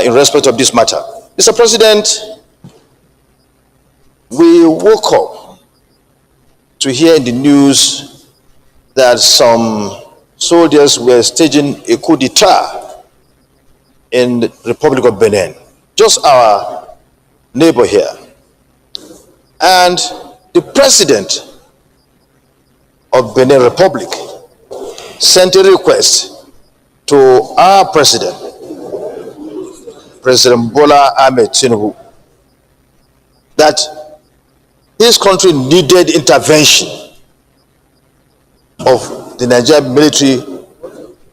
in respect of this matter. Mr. President, we woke up to hear in the news that some soldiers were staging a coup d'etat in the Republic of Benin, just our neighbor here. And the president of Benin Republic sent a request to our president, President Bola Ahmed Tinubu, that this country needed intervention of the Nigerian military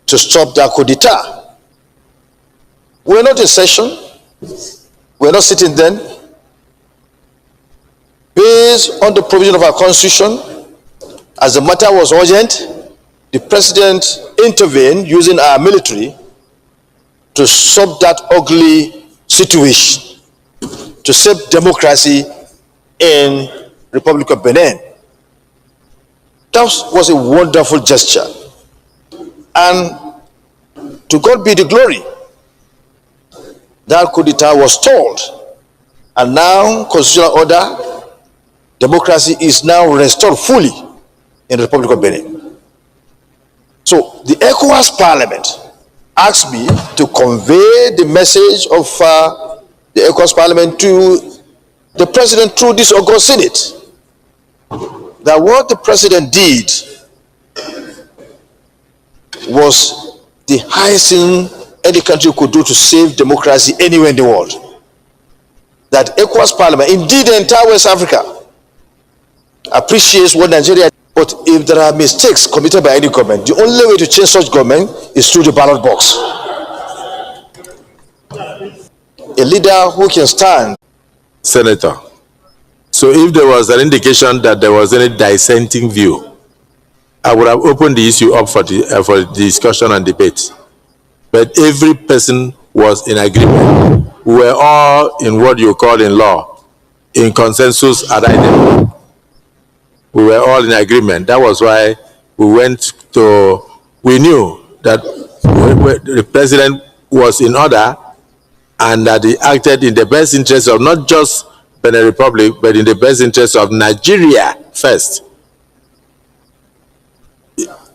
to stop that coup d'etat. We're not in session. We're not sitting then. Based on the provision of our constitution, as the matter was urgent, the president intervened using our military to stop that ugly situation, to save democracy in Republic of Benin. That was a wonderful gesture. And to God be the glory. That coup d'etat was stalled. And now, constitutional order, democracy is now restored fully in the Republic of Benin. So the ECOWAS Parliament asked me to convey the message of the ECOWAS Parliament to the President through this August Senate. That what the President did was the highest thing any country could do to save democracy anywhere in the world. That ECOWAS Parliament, indeed the entire West Africa, appreciates what Nigeria. But if there are mistakes committed by any government, the only way to change such government is through the ballot box. A leader who can stand. Senator, so if there was an indication that there was any dissenting view, I would have opened the issue up for the discussion and debate. But every person was in agreement. We were all in what you call in law, in consensus ad idem. We were all in agreement. That was why we knew that the president was in order and that he acted in the best interest of not just Benin Republic, but in the best interest of Nigeria first.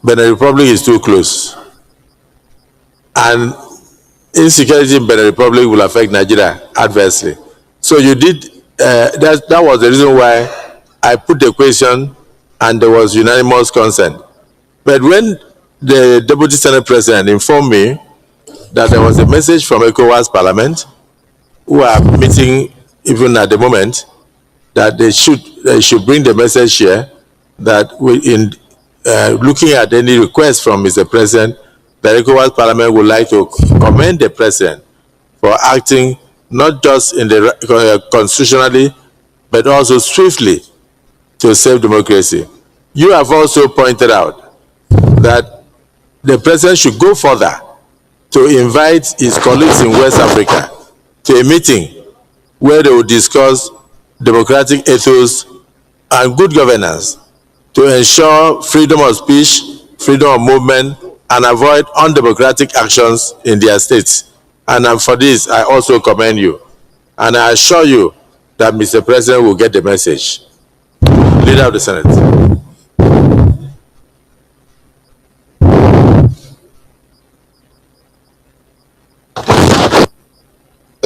Benin Republic is too close. And insecurity in Benin Republic will affect Nigeria adversely. So you did, that was the reason why I put the question and there was unanimous consent. But when the Deputy Senate President informed me that there was a message from ECOWAS Parliament, who are meeting even at the moment, that they should bring the message here that in looking at any request from Mr. President, the ECOWAS Parliament would like to commend the President for acting not just in the constitutionally, but also swiftly to save democracy. You have also pointed out that the President should go further to invite his colleagues in West Africa to a meeting where they will discuss democratic ethos and good governance to ensure freedom of speech, freedom of movement, and avoid undemocratic actions in their states. And for this, I also commend you. And I assure you that Mr. President will get the message. Leader of the Senate.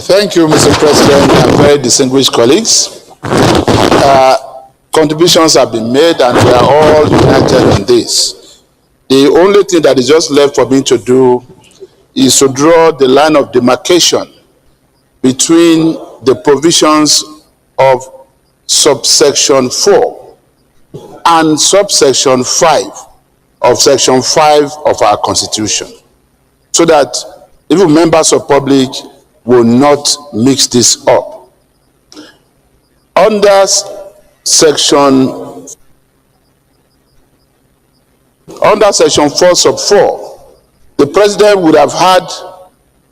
Thank you, Mr. President, and very distinguished colleagues. Contributions have been made and we are all united on this. The only thing that is just left for me to do is to draw the line of demarcation between the provisions of subsection 4 and subsection 5 of section 5 of our Constitution, so that even members of public will not mix this up. Under section 4 sub 4, the president would have had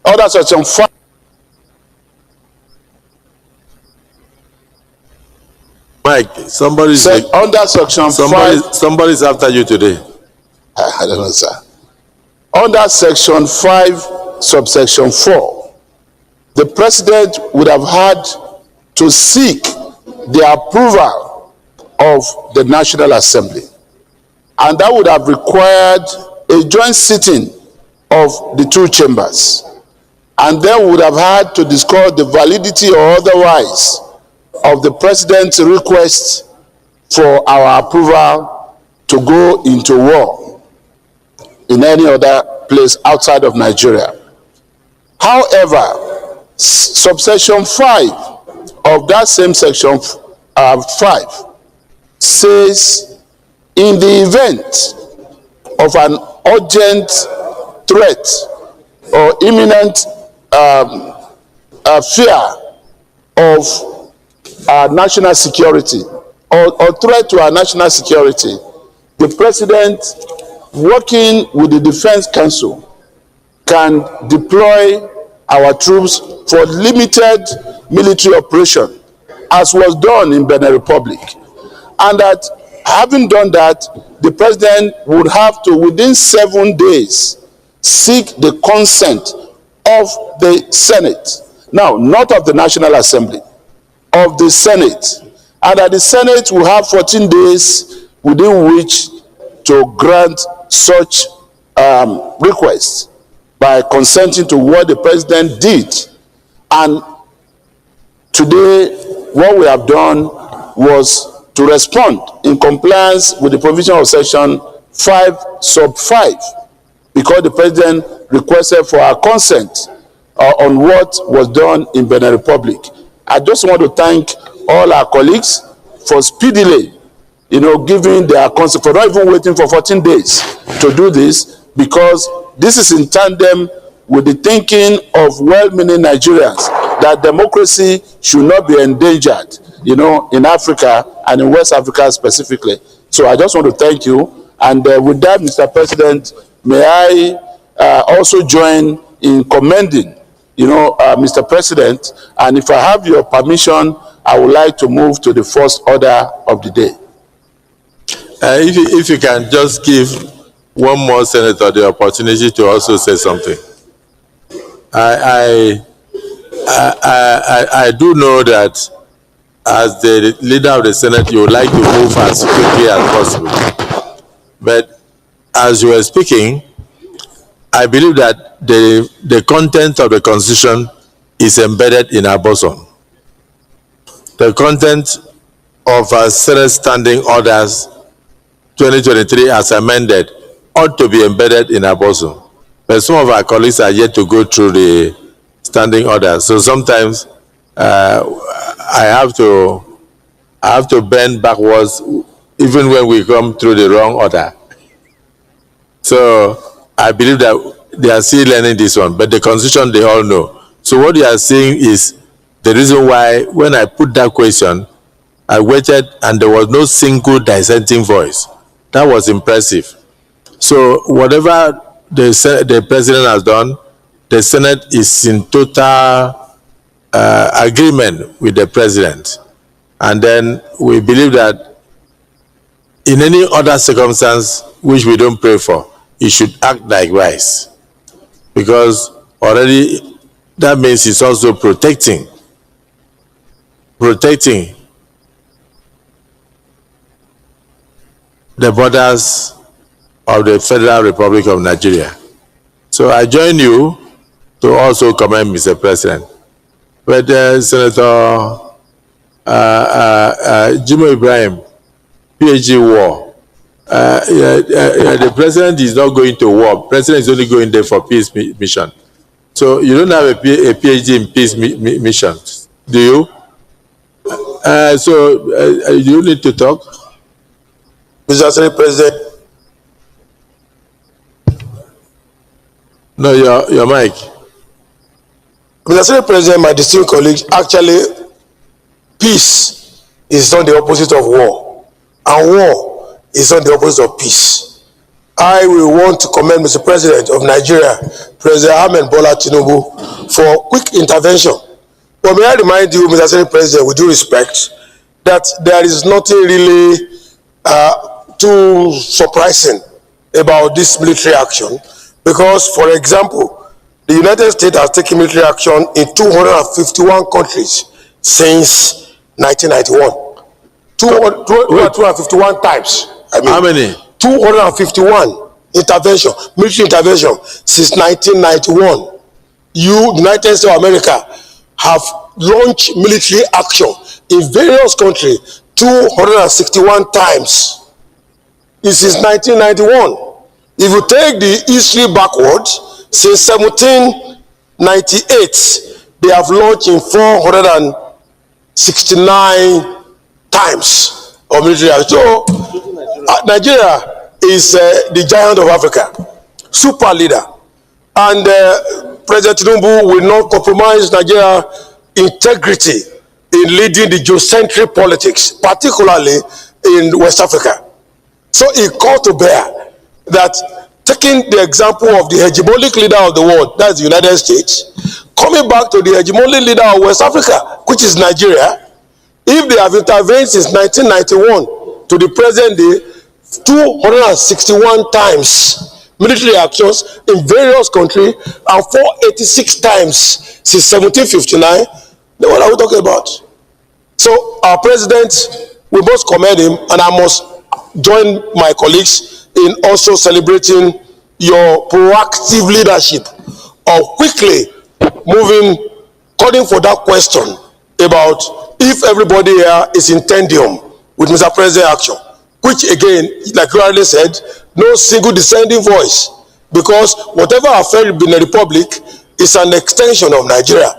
under section 5. Mike, somebody's under section 5. Somebody's after you today. I don't know, sir. Under section 5, subsection 4, the president would have had to seek the approval of the National Assembly. And that would have required a joint sitting of the two chambers. And then would have had to discuss the validity or otherwise of the president's request for our approval to go into war in any other place outside of Nigeria. However, subsection 5 of that same section 5 says, in the event of an urgent threat or imminent fear of our national security or threat to our national security, the president, working with the Defense Council, can deploy our troops for limited military operation, as was done in Benin Republic. And that Having done that, the president would have to, within 7 days, seek the consent of the Senate. Now, not of the National Assembly, of the Senate. And that the Senate will have 14 days within which to grant such requests by consenting to what the president did. And today, what we have done was to respond in compliance with the provision of section 5 sub 5, because the president requested for our consent on what was done in Benin Republic. I just want to thank all our colleagues for speedily, giving their consent, for not even waiting for 14 days to do this, because this is in tandem with the thinking of well-meaning Nigerians that democracy should not be endangered, in Africa and in West Africa specifically. So I just want to thank you. And with that, Mr. President, may I also join in commending, Mr. President. And if I have your permission, I would like to move to the first order of the day. If you can just give one more senator the opportunity to also say something. I do know that as the leader of the Senate, you would like to move as quickly as possible. But as you were speaking, I believe that the content of the Constitution is embedded in our bosom. The content of our Senate Standing Orders 2023 as amended ought to be embedded in our bosom. But some of our colleagues are yet to go through the standing orders. So sometimes I have to bend backwards even when we come through the wrong order. So I believe that they are still learning this one, but the Constitution they all know. So what you are saying is the reason why when I put that question, I waited and there was no single dissenting voice. That was impressive. So whatever the president has done, the Senate is in total agreement with the president. And then we believe that in any other circumstance which we don't pray for, he should act likewise. Because already that means he's also protecting the borders of the Federal Republic of Nigeria. So I join you to also commend Mr. President. But Senator Jimo Ibrahim, PhD war. The president is not going to war. The president is only going there for peace mission. So you don't have a PhD in peace missions, do you? So you need to talk. Mr. Senate President. No, your mic. Mr. Senate President, my distinguished colleagues, actually, peace is not the opposite of war, and war is not the opposite of peace. I will want to commend Mr. President of Nigeria, President Ahmed Bola Tinubu, for quick intervention. But may I remind you, Mr. Senate President, with due respect, that there is nothing really too surprising about this military action, because, for example, the United States has taken military action in 251 countries since 1991. 251 times. How many? 251 intervention, military intervention since 1991. United States of America, have launched military action in various countries 261 times. It's since 1991. If you take the history backwards, since 1798, they have launched in 469 times of military action. So, Nigeria is the giant of Africa, super leader. And President Tinubu will not compromise Nigeria's integrity in leading the geocentric politics, particularly in West Africa. So he called to bear that, taking the example of the hegemonic leader of the world, that's the United States, coming back to the hegemonic leader of West Africa, which is Nigeria, if they have intervened since 1991 to the present day 261 times military actions in various countries and 486 times since 1759. Then what are we talking about? So our president, we must commend him, and I must join my colleagues in also celebrating your proactive leadership of quickly moving, calling for that question about if everybody here is in tendium with Mr. President action, which again, like you already said, no single dissenting voice, because whatever affairs in the republic is an extension of Nigeria.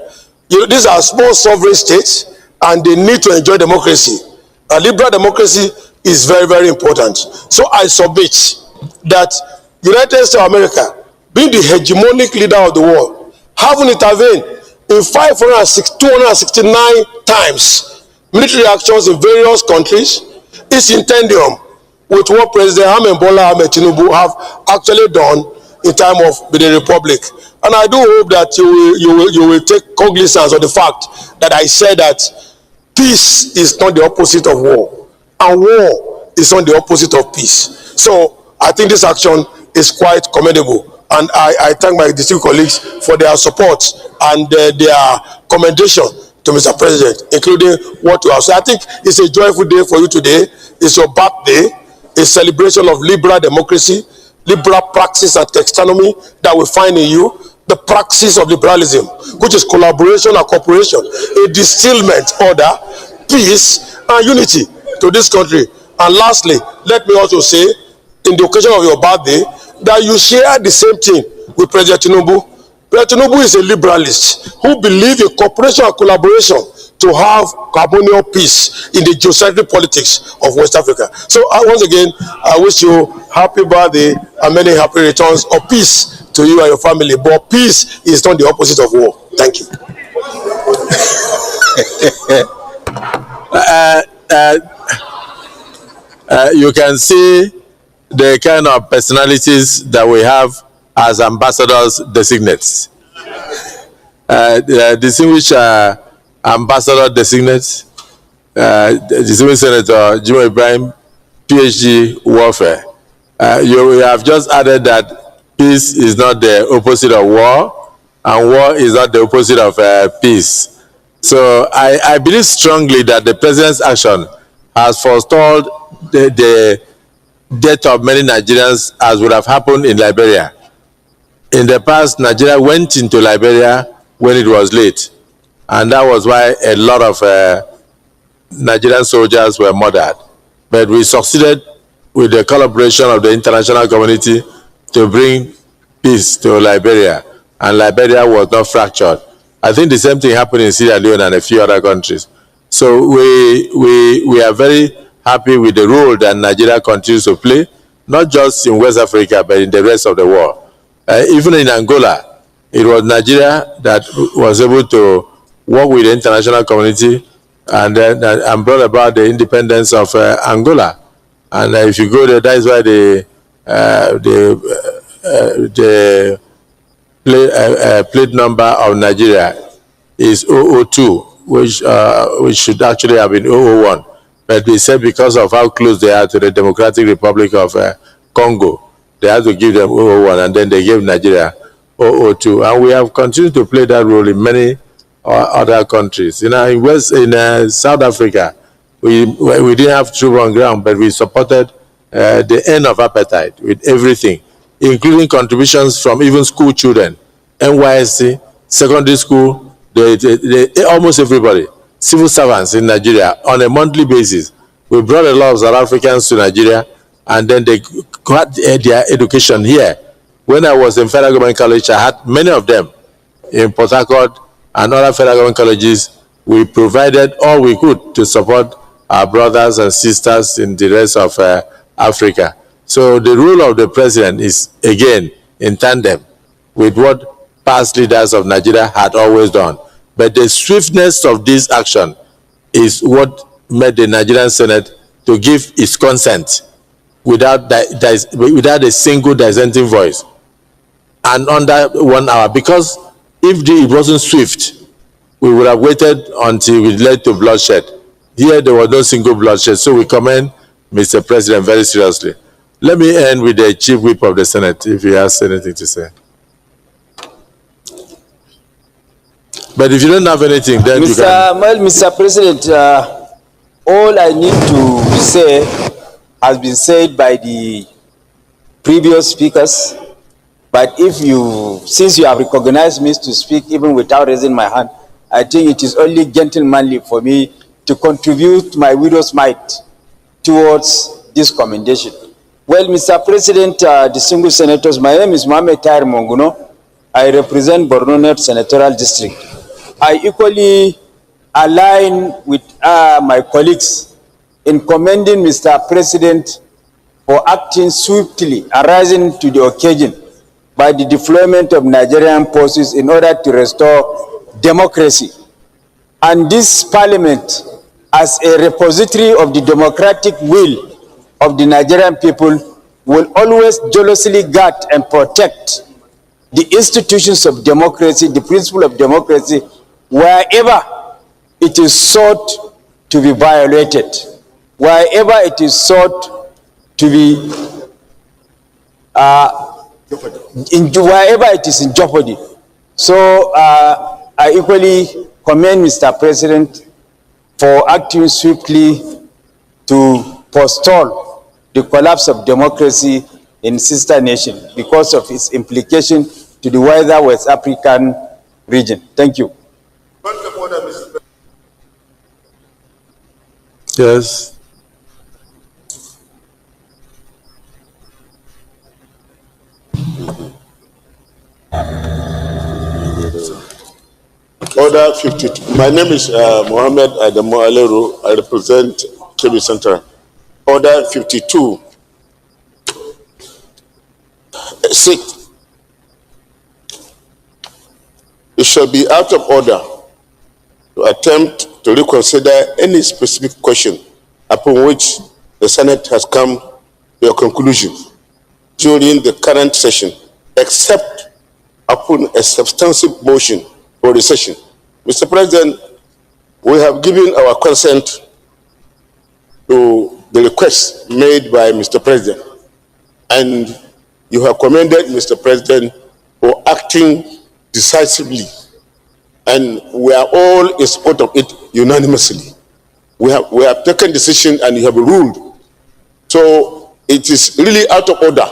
You know, these are small sovereign states and they need to enjoy democracy. A liberal democracy is very, very important. So I submit that United States of America, being the hegemonic leader of the world, having intervened in 269 times military actions in various countries, is in tendium with what President Bola Ahmed Tinubu have actually done in time of the Republic. And I do hope that you will take cognizance of the fact that I said that peace is not the opposite of war, and war is not the opposite of peace. So I think this action is quite commendable, and I thank my distinguished colleagues for their support and their commendation to Mr. President, including what you have said. I think it's a joyful day for you today. It's your birthday, a celebration of liberal democracy, liberal praxis and taxonomy that we find in you, the praxis of liberalism, which is collaboration and cooperation, a distillment order, peace and unity to this country. And lastly, let me also say, in the occasion of your birthday, that you share the same thing with President Tinubu. President Tinubu is a liberalist who believes in cooperation and collaboration to have harmonious peace in the geocentric politics of West Africa. So once again, I wish you happy birthday and many happy returns of peace to you and your family. But peace is not the opposite of war. Thank you. You can see the kind of personalities that we have as ambassadors designates. The distinguished ambassador designates, distinguished Senator Jimo Ibrahim, PhD warfare. You have just added that peace is not the opposite of war, and war is not the opposite of peace. So I believe strongly that the president's action has forestalled the death of many Nigerians, as would have happened in Liberia. In the past, Nigeria went into Liberia when it was late, and that was why a lot of Nigerian soldiers were murdered. But we succeeded with the collaboration of the international community to bring peace to Liberia, and Liberia was not fractured. I think the same thing happened in Sierra Leone and a few other countries. So we are very happy with the role that Nigeria continues to play, not just in West Africa, but in the rest of the world. Even in Angola, it was Nigeria that was able to work with the international community and brought about the independence of Angola. And if you go there, that is why the plate number of Nigeria is 002, which should actually have been 001. But they said because of how close they are to the Democratic Republic of Congo, they had to give them 001, and then they gave Nigeria 002. And we have continued to play that role in many other countries. You know, in South Africa, we didn't have troops on ground, but we supported the end of apartheid with everything, including contributions from even school children, NYSC, secondary school, almost everybody, civil servants in Nigeria on a monthly basis. We brought a lot of South Africans to Nigeria, and then they got their education here. When I was in Federal Government College, I had many of them in Port Harcourt and other Federal Government colleges. We provided all we could to support our brothers and sisters in the rest of Africa. So the role of the president is, again, in tandem with what past leaders of Nigeria had always done. But the swiftness of this action is what made the Nigerian Senate to give its consent without a single dissenting voice and under 1 hour. Because if it wasn't swift, we would have waited until it led to bloodshed. Here there was no single bloodshed. So we commend Mr. President very seriously. Let me end with the Chief Whip of the Senate, if he has anything to say. But if you don't have anything, then you can... Well, Mr. President, all I need to say has been said by the previous speakers. But since you have recognized me to speak even without raising my hand, I think it is only gentlemanly for me to contribute my widow's mite towards this commendation. Well, Mr. President, distinguished senators, my name is Mohamed Tahir Monguno. I represent Borno North Senatorial District. I equally align with my colleagues in commending Mr. President for acting swiftly and rising to the occasion by the deployment of Nigerian forces in order to restore democracy. And this parliament, as a repository of the democratic will of the Nigerian people, will always jealously guard and protect the institutions of democracy, the principle of democracy, wherever it is sought to be violated, wherever it is sought to be, wherever it is in jeopardy. So I equally commend Mr. President for acting swiftly to forestall the collapse of democracy in sister nation because of its implication to the wider West African region. Thank you. Yes. Order 52. My name is Mohammed Adamu Aleru. I represent Kebbi Central. Order 52. 6. It shall be out of order to attempt to reconsider any specific question upon which the Senate has come to a conclusion during the current session, except upon a substantive motion for the session. Mr. President, we have given our consent to the request made by Mr. President, and you have commended Mr. President for acting decisively, and we are all in support of it unanimously. We have taken decision and you have ruled. So it is really out of order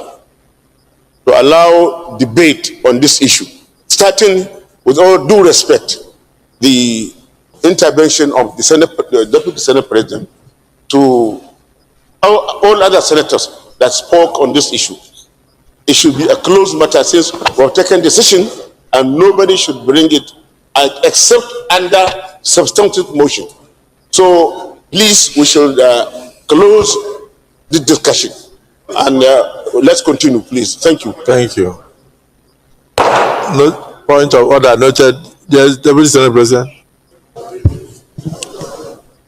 to allow debate on this issue, starting with all due respect, the intervention of the Deputy Senate President to all other senators that spoke on this issue. It should be a closed matter since we have taken decision and nobody should bring it except under substantive motion. So please, we should close the discussion and let's continue, please. Thank you. Thank you. No, point of order noted. Yes, Deputy Senate President.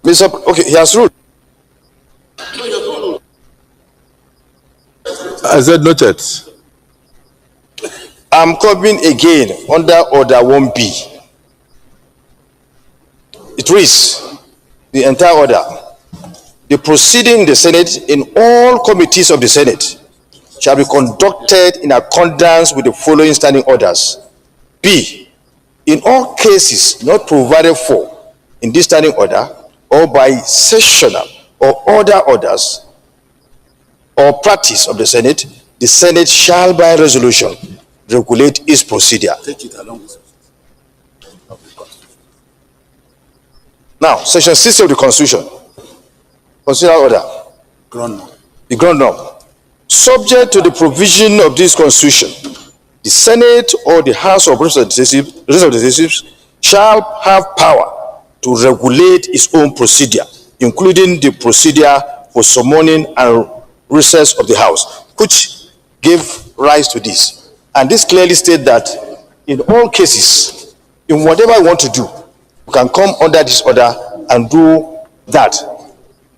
Okay, he has ruled. I said noted. I'm coming again under order 1B. It reads, the entire order. The proceeding in the Senate in all committees of the Senate shall be conducted in accordance with the following standing orders. B, in all cases not provided for in this standing order or by sessional or other orders or practice of the Senate shall by resolution regulate its procedure. Take it along with it. Now, section 6 of the Constitution, constitutional order. Ground norm. The ground norm. Subject to the provision of this Constitution, the Senate or the House of Representatives shall have power to regulate its own procedure, including the procedure for summoning and recess of the House, which gave rise to this. And this clearly states that in all cases, in whatever you want to do, you can come under this order and do that,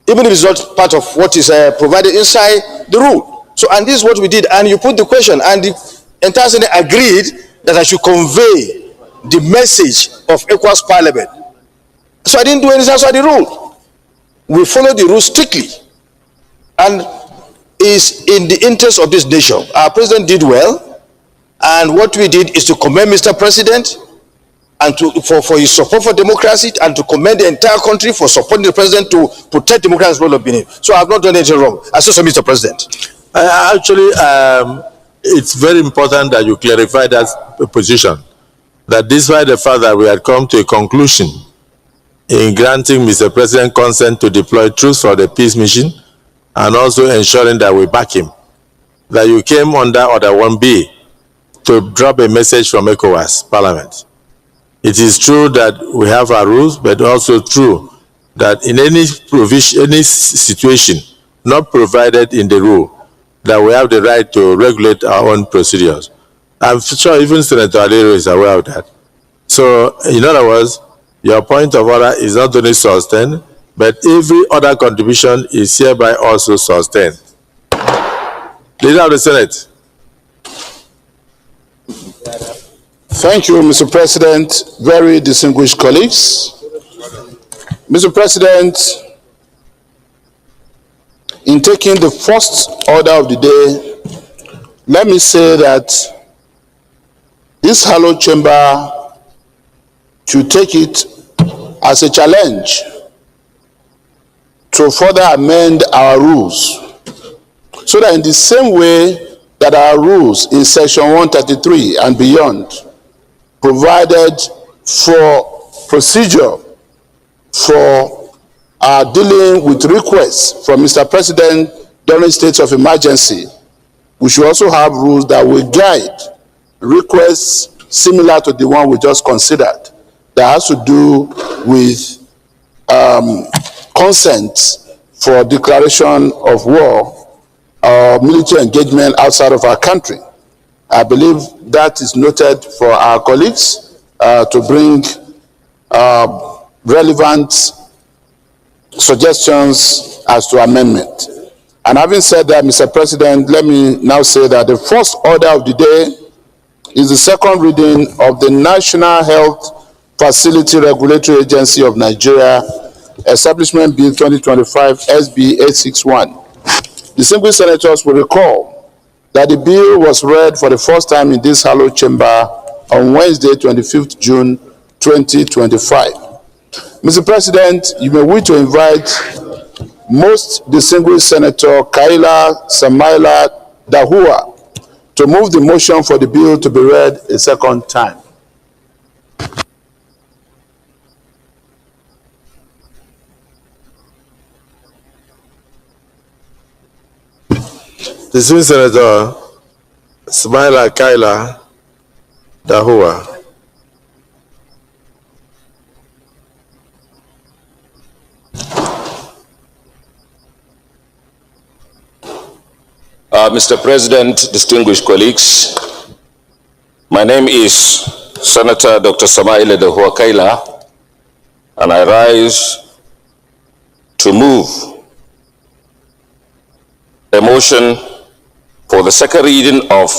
even if it's not part of what is provided inside the rule. So, and this is what we did, and you put the question, and the entire Senate agreed that I should convey the message of ECOWAS Parliament. So I didn't do anything outside the rule. We followed the rule strictly. and is in the interest of this nation. Our president did well, and what we did is to commend Mr. President and for his support for democracy, and to commend the entire country for supporting the president to protect democracy as well of Benin. So I have not done anything wrong. I say so, Mr. President. Actually, it's very important that you clarify that position. That despite the fact that we had come to a conclusion in granting Mr. President consent to deploy troops for the peace mission and also ensuring that we back him, that you came under Order 1B to drop a message from ECOWAS Parliament. It is true that we have our rules, but also true that in any provision, any situation not provided in the rule, that we have the right to regulate our own procedures. I'm sure even Senator Alero is aware of that. So, in other words, your point of order is not only sustained, but every other contribution is hereby also sustained. Leader of the Senate. Thank you, Mr. President. Very distinguished colleagues. Mr. President, in taking the first order of the day, let me say that this hallowed chamber should take it as a challenge to further amend our rules, so that in the same way that our rules in section 133 and beyond provided for procedure for dealing with requests from Mr. President during states of emergency, we should also have rules that will guide requests similar to the one we just considered, that has to do with consent for declaration of war or military engagement outside of our country. I believe that is noted for our colleagues to bring relevant suggestions as to amendment. And having said that, Mr. President, let me now say that the first order of the day is the second reading of the National Health Facility Regulatory Agency of Nigeria Establishment Bill 2025 SB 861. Distinguished senators will recall that the bill was read for the first time in this hallowed chamber on Wednesday, 25th June 2025. Mr. President, you may wish to invite most distinguished Senator Kaila Samaila Dahua to move the motion for the bill to be read a second time. Distinguished Senator Samaila Kaila Dahua. Mr. President, distinguished colleagues, my name is Senator Dr. Samaila Dahua Kaila, and I rise to move a motion for the second reading of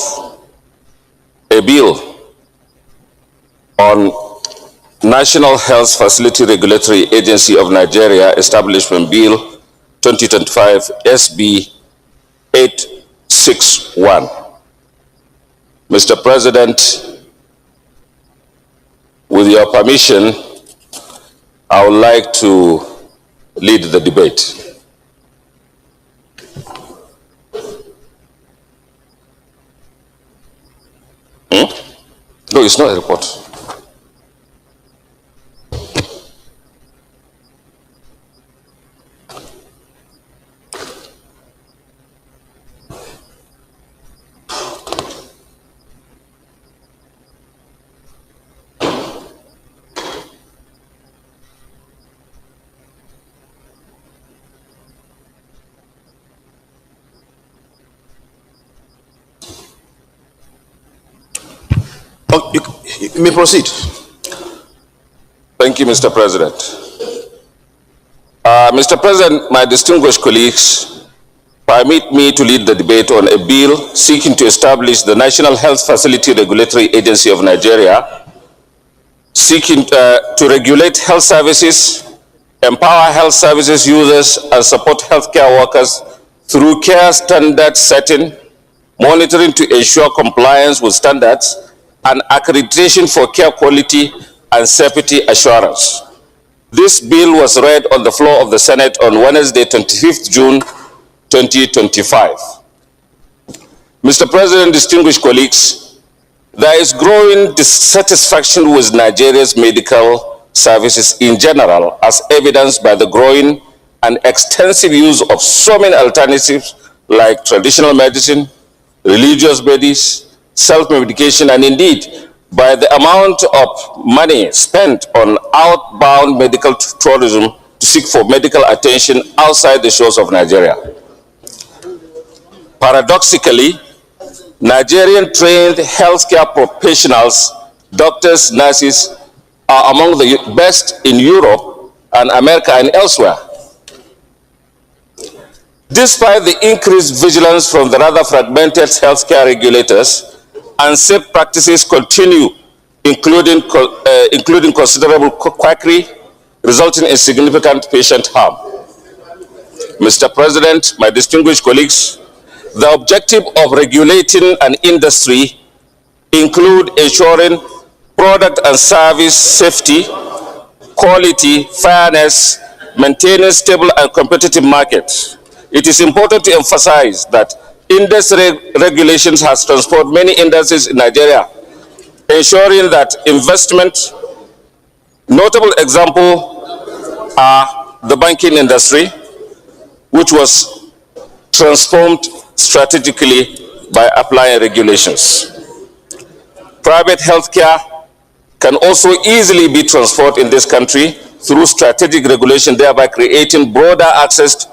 a bill on National Health Facility Regulatory Agency of Nigeria Establishment Bill 2025 SB 861. Mr. President, with your permission, I would like to lead the debate. No, it's not a report. Oh, you may proceed. Thank you, Mr. President. Mr. President, my distinguished colleagues, permit me to lead the debate on a bill seeking to establish the National Health Facility Regulatory Agency of Nigeria, seeking to regulate health services, empower health services users, and support healthcare workers through care standard setting, monitoring to ensure compliance with standards, and accreditation for care quality and safety assurance. This bill was read on the floor of the Senate on Wednesday, 25th June 2025. Mr. President, distinguished colleagues, there is growing dissatisfaction with Nigeria's medical services in general, as evidenced by the growing and extensive use of so many alternatives like traditional medicine, religious bodies, self-medication, and indeed by the amount of money spent on outbound medical tourism to seek for medical attention outside the shores of Nigeria. Paradoxically, Nigerian trained healthcare professionals, doctors, nurses, are among the best in Europe and America and elsewhere. Despite the increased vigilance from the rather fragmented healthcare regulators, unsafe practices continue, including considerable quackery, resulting in significant patient harm. Mr. President, my distinguished colleagues, the objective of regulating an industry include ensuring product and service safety, quality, fairness, maintaining stable and competitive markets. It is important to emphasize that industry regulations has transformed many industries in Nigeria, ensuring that investment. Notable example are the banking industry, which was transformed strategically by applying regulations. Private healthcare can also easily be transformed in this country through strategic regulation, thereby creating broader access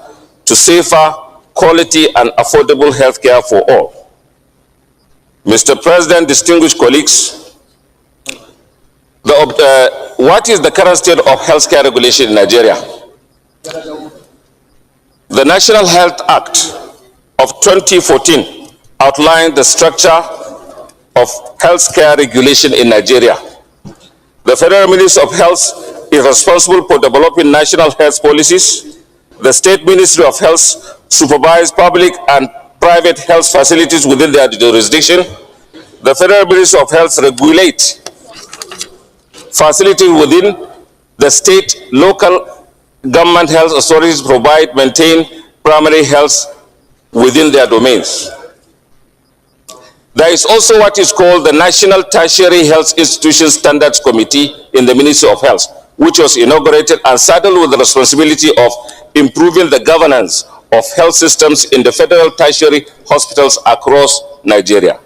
to safer, quality, and affordable healthcare for all. Mr. President, distinguished colleagues, what is the current state of healthcare regulation in Nigeria? The National Health Act of 2014 outlined the structure of healthcare regulation in Nigeria. The Federal Ministry of Health is responsible for developing national health policies. The State Ministry of Health supervises public and private health facilities within their jurisdiction. The Federal Ministry of Health regulates facilities within the state, local government health authorities provide, maintain primary health within their domains. There is also what is called the National Tertiary Health Institution Standards Committee in the Ministry of Health, which was inaugurated and saddled with the responsibility of improving the governance of health systems in the federal tertiary hospitals across Nigeria.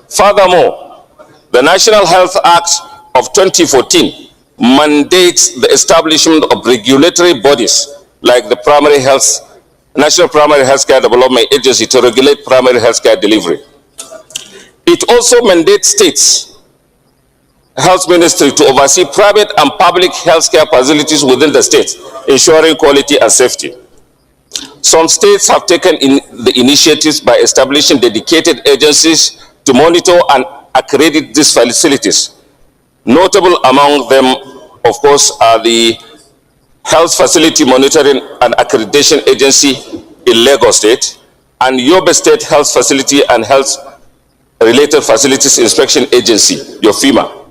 Furthermore, the National Health Act of 2014 mandates the establishment of regulatory bodies like the National Primary Healthcare Development Agency to regulate primary healthcare delivery. It also mandates states' health ministry to oversee private and public healthcare facilities within the states, ensuring quality and safety. Some states have taken the initiatives by establishing dedicated agencies to monitor and accredit these facilities. Notable among them, of course, are the Health Facility Monitoring and Accreditation Agency in Lagos State and Yobe State Health Facility and Health Related Facilities Inspection Agency, YOFIMA.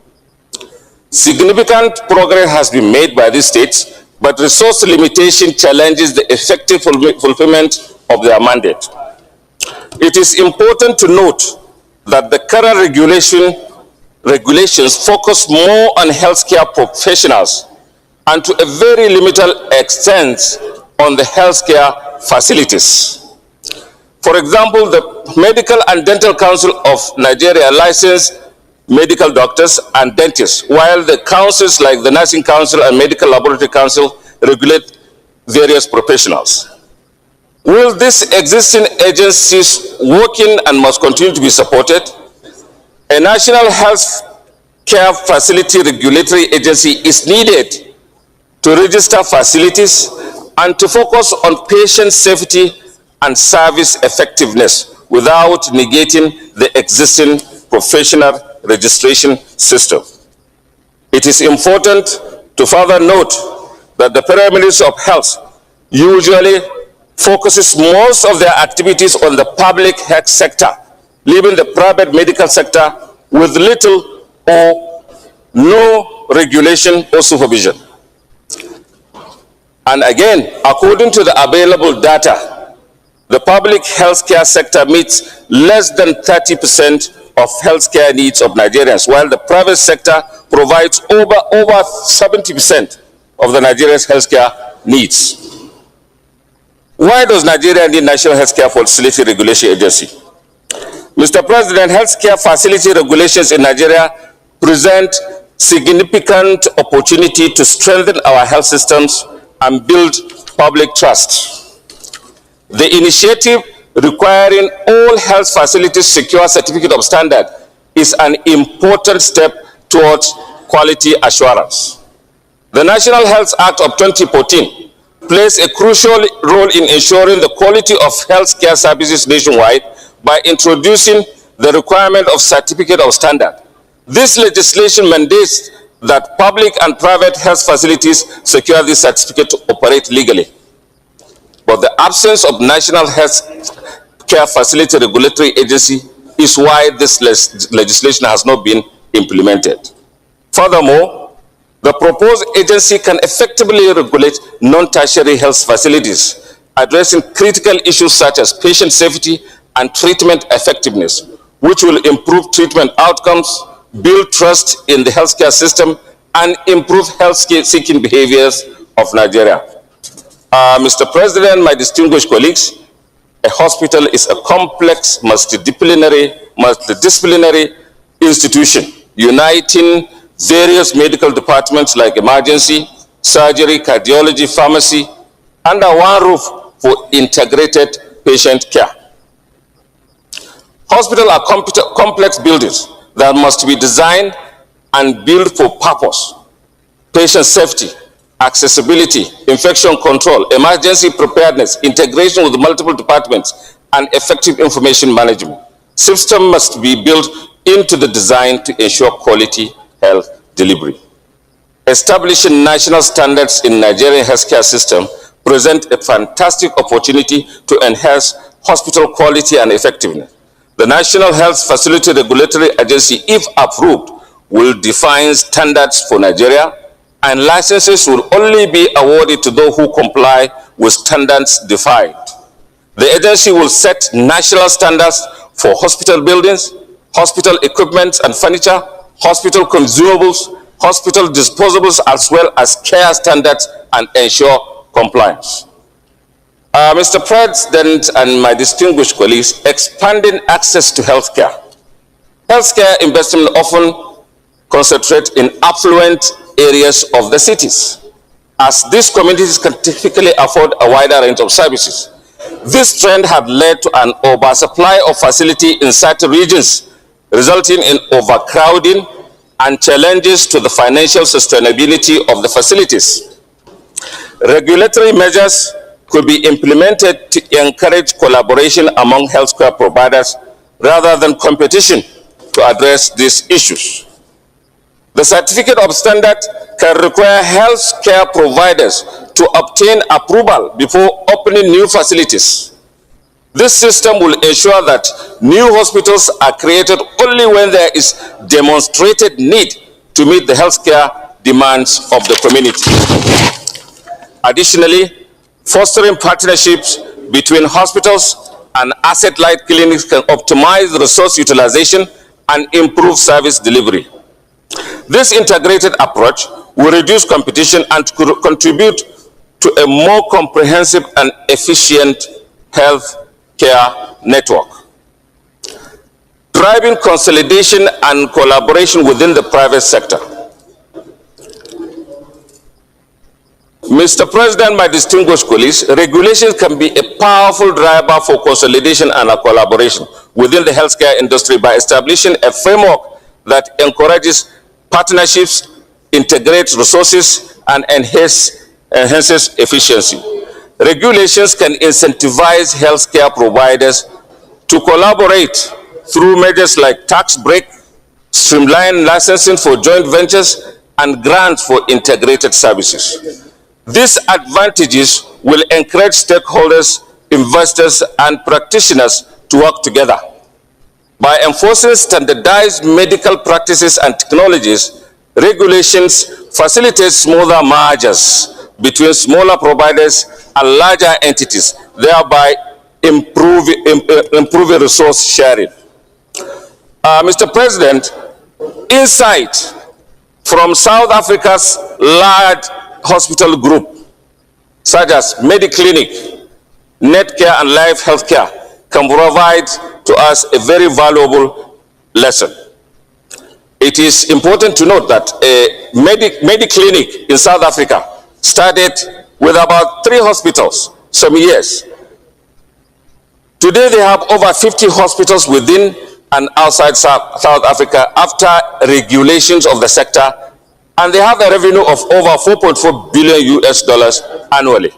Significant progress has been made by these states, but resource limitation challenges the effective fulfillment of their mandate. It is important to note that the current regulations focus more on healthcare professionals and to a very limited extent on the healthcare facilities. For example, the Medical and Dental Council of Nigeria licensed medical doctors and dentists, while the councils like the Nursing Council and Medical Laboratory Council regulate various professionals. Will these existing agencies working and must continue to be supported? A national health care facility regulatory agency is needed to register facilities and to focus on patient safety and service effectiveness without negating the existing professional registration system. It is important to further note that the Federal Ministry of Health usually focuses most of their activities on the public health sector, leaving the private medical sector with little or no regulation or supervision. And again, according to the available data, the public healthcare sector meets less than 30% of healthcare needs of Nigerians, while the private sector provides over 70% of the Nigerians' healthcare needs. Why does Nigeria need National Healthcare Facility Regulation Agency? Mr. President, healthcare facility regulations in Nigeria present significant opportunity to strengthen our health systems and build public trust. The initiative requiring all health facilities secure certificate of standard is an important step towards quality assurance. The National Health Act of 2014 plays a crucial role in ensuring the quality of healthcare services nationwide by introducing the requirement of certificate of standard. This legislation mandates that public and private health facilities secure this certificate to operate legally. But the absence of National Health Care Facility Regulatory Agency is why this legislation has not been implemented. Furthermore, the proposed agency can effectively regulate non-tertiary health facilities, addressing critical issues such as patient safety and treatment effectiveness, which will improve treatment outcomes, build trust in the healthcare system, and improve health-seeking behaviors of Nigeria. Mr. President, my distinguished colleagues, a hospital is a complex, multidisciplinary institution uniting various medical departments like emergency, surgery, cardiology, pharmacy, under one roof for integrated patient care. Hospitals are complex buildings that must be designed and built for purpose: patient safety, accessibility, infection control, emergency preparedness, integration with multiple departments, and effective information management. Systems must be built into the design to ensure quality health delivery. Establishing national standards in Nigerian healthcare system present a fantastic opportunity to enhance hospital quality and effectiveness. The National Health Facility Regulatory Agency, if approved, will define standards for Nigeria, and licenses will only be awarded to those who comply with standards defined. The agency will set national standards for hospital buildings, hospital equipment and furniture, hospital consumables, hospital disposables, as well as care standards, and ensure compliance. Mr. President and my distinguished colleagues, expanding access to healthcare. Healthcare investment often concentrate in affluent areas of the cities, as these communities can typically afford a wider range of services. This trend had led to an oversupply of facilities in certain regions, resulting in overcrowding and challenges to the financial sustainability of the facilities. Regulatory measures could be implemented to encourage collaboration among healthcare providers rather than competition to address these issues. The certificate of standard can require healthcare providers to obtain approval before opening new facilities. This system will ensure that new hospitals are created only when there is demonstrated need to meet the healthcare demands of the community. Additionally, fostering partnerships between hospitals and asset-light clinics can optimize resource utilization and improve service delivery. This integrated approach will reduce competition and contribute to a more comprehensive and efficient health care network. Driving consolidation and collaboration within the private sector. Mr. President, my distinguished colleagues, regulations can be a powerful driver for consolidation and collaboration within the healthcare industry by establishing a framework that encourages partnerships, integrates resources, and enhances efficiency. Regulations can incentivize healthcare providers to collaborate through measures like tax break, streamlined licensing for joint ventures, and grants for integrated services. These advantages will encourage stakeholders investors, and practitioners to work together. By enforcing standardized medical practices and technologies, regulations facilitate smoother mergers between smaller providers and larger entities, thereby improving resource sharing. Mr. President, insight from South Africa's large hospital group, such as Mediclinic, Netcare, and Life Healthcare, can provide to us a very valuable lesson. It is important to note that a Mediclinic in South Africa started with about 3 hospitals some years. Today they have over 50 hospitals within and outside South Africa after regulations of the sector, and they have a revenue of over $4.4 billion annually.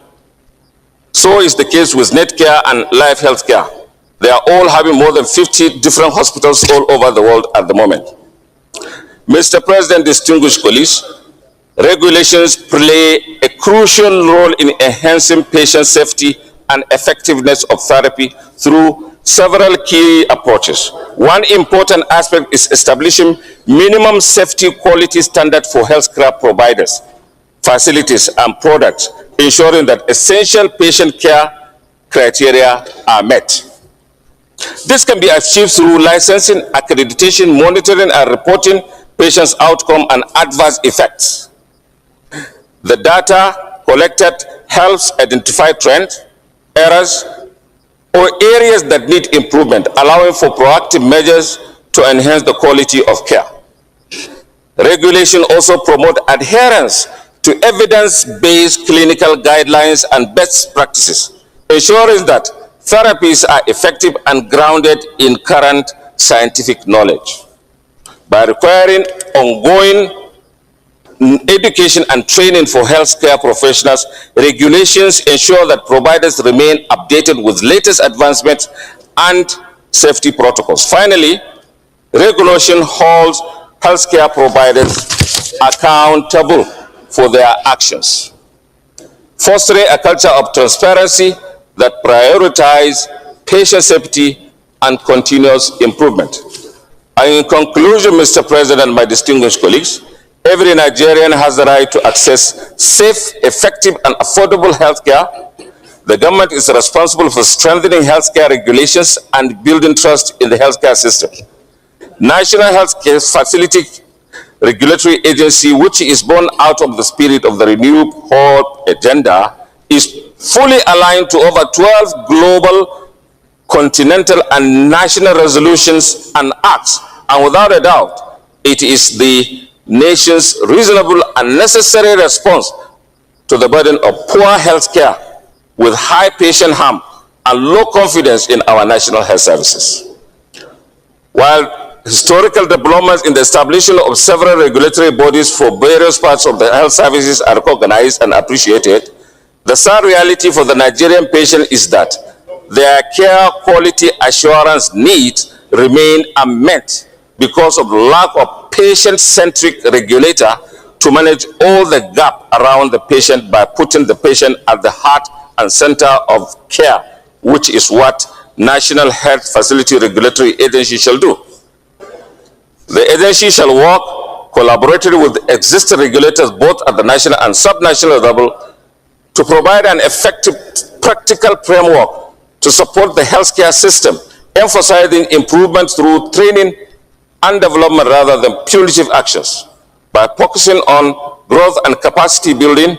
So is the case with Netcare and Life Healthcare. They are all having more than 50 different hospitals all over the world at the moment. Mr. President, distinguished colleagues, regulations play a crucial role in enhancing patient safety and effectiveness of therapy through several key approaches. One important aspect is establishing minimum safety quality standards for healthcare providers, facilities, and products, ensuring that essential patient care criteria are met. This can be achieved through licensing, accreditation, monitoring, and reporting patients' outcome and adverse effects. The data collected helps identify trends, errors, or areas that need improvement, allowing for proactive measures to enhance the quality of care. Regulation also promotes adherence to evidence-based clinical guidelines and best practices, ensuring that therapies are effective and grounded in current scientific knowledge. By requiring ongoing education and training for healthcare professionals, regulations ensure that providers remain updated with latest advancements and safety protocols. Finally, regulation holds healthcare providers accountable for their actions, fostering a culture of transparency that prioritizes patient safety and continuous improvement. And in conclusion, Mr. President and my distinguished colleagues, every Nigerian has the right to access safe, effective, and affordable health care. The government is responsible for strengthening healthcare regulations and building trust in the healthcare system. National Healthcare Facility Regulatory Agency, which is born out of the spirit of the Renewed Hope agenda, is fully aligned to over 12 global, continental, and national resolutions and acts. And without a doubt, it is the nation's reasonable and necessary response to the burden of poor health care with high patient harm and low confidence in our national health services. While historical developments in the establishment of several regulatory bodies for various parts of the health services are recognized and appreciated, the sad reality for the Nigerian patient is that their care quality assurance needs remain unmet because of the lack of patient-centric regulator to manage all the gap around the patient by putting the patient at the heart and center of care, which is what National Health Facility Regulatory Agency shall do. The agency shall work collaboratively with existing regulators both at the national and sub-national level to provide an effective practical framework to support the healthcare system, emphasizing improvement through training and development rather than punitive actions. By focusing on growth and capacity building,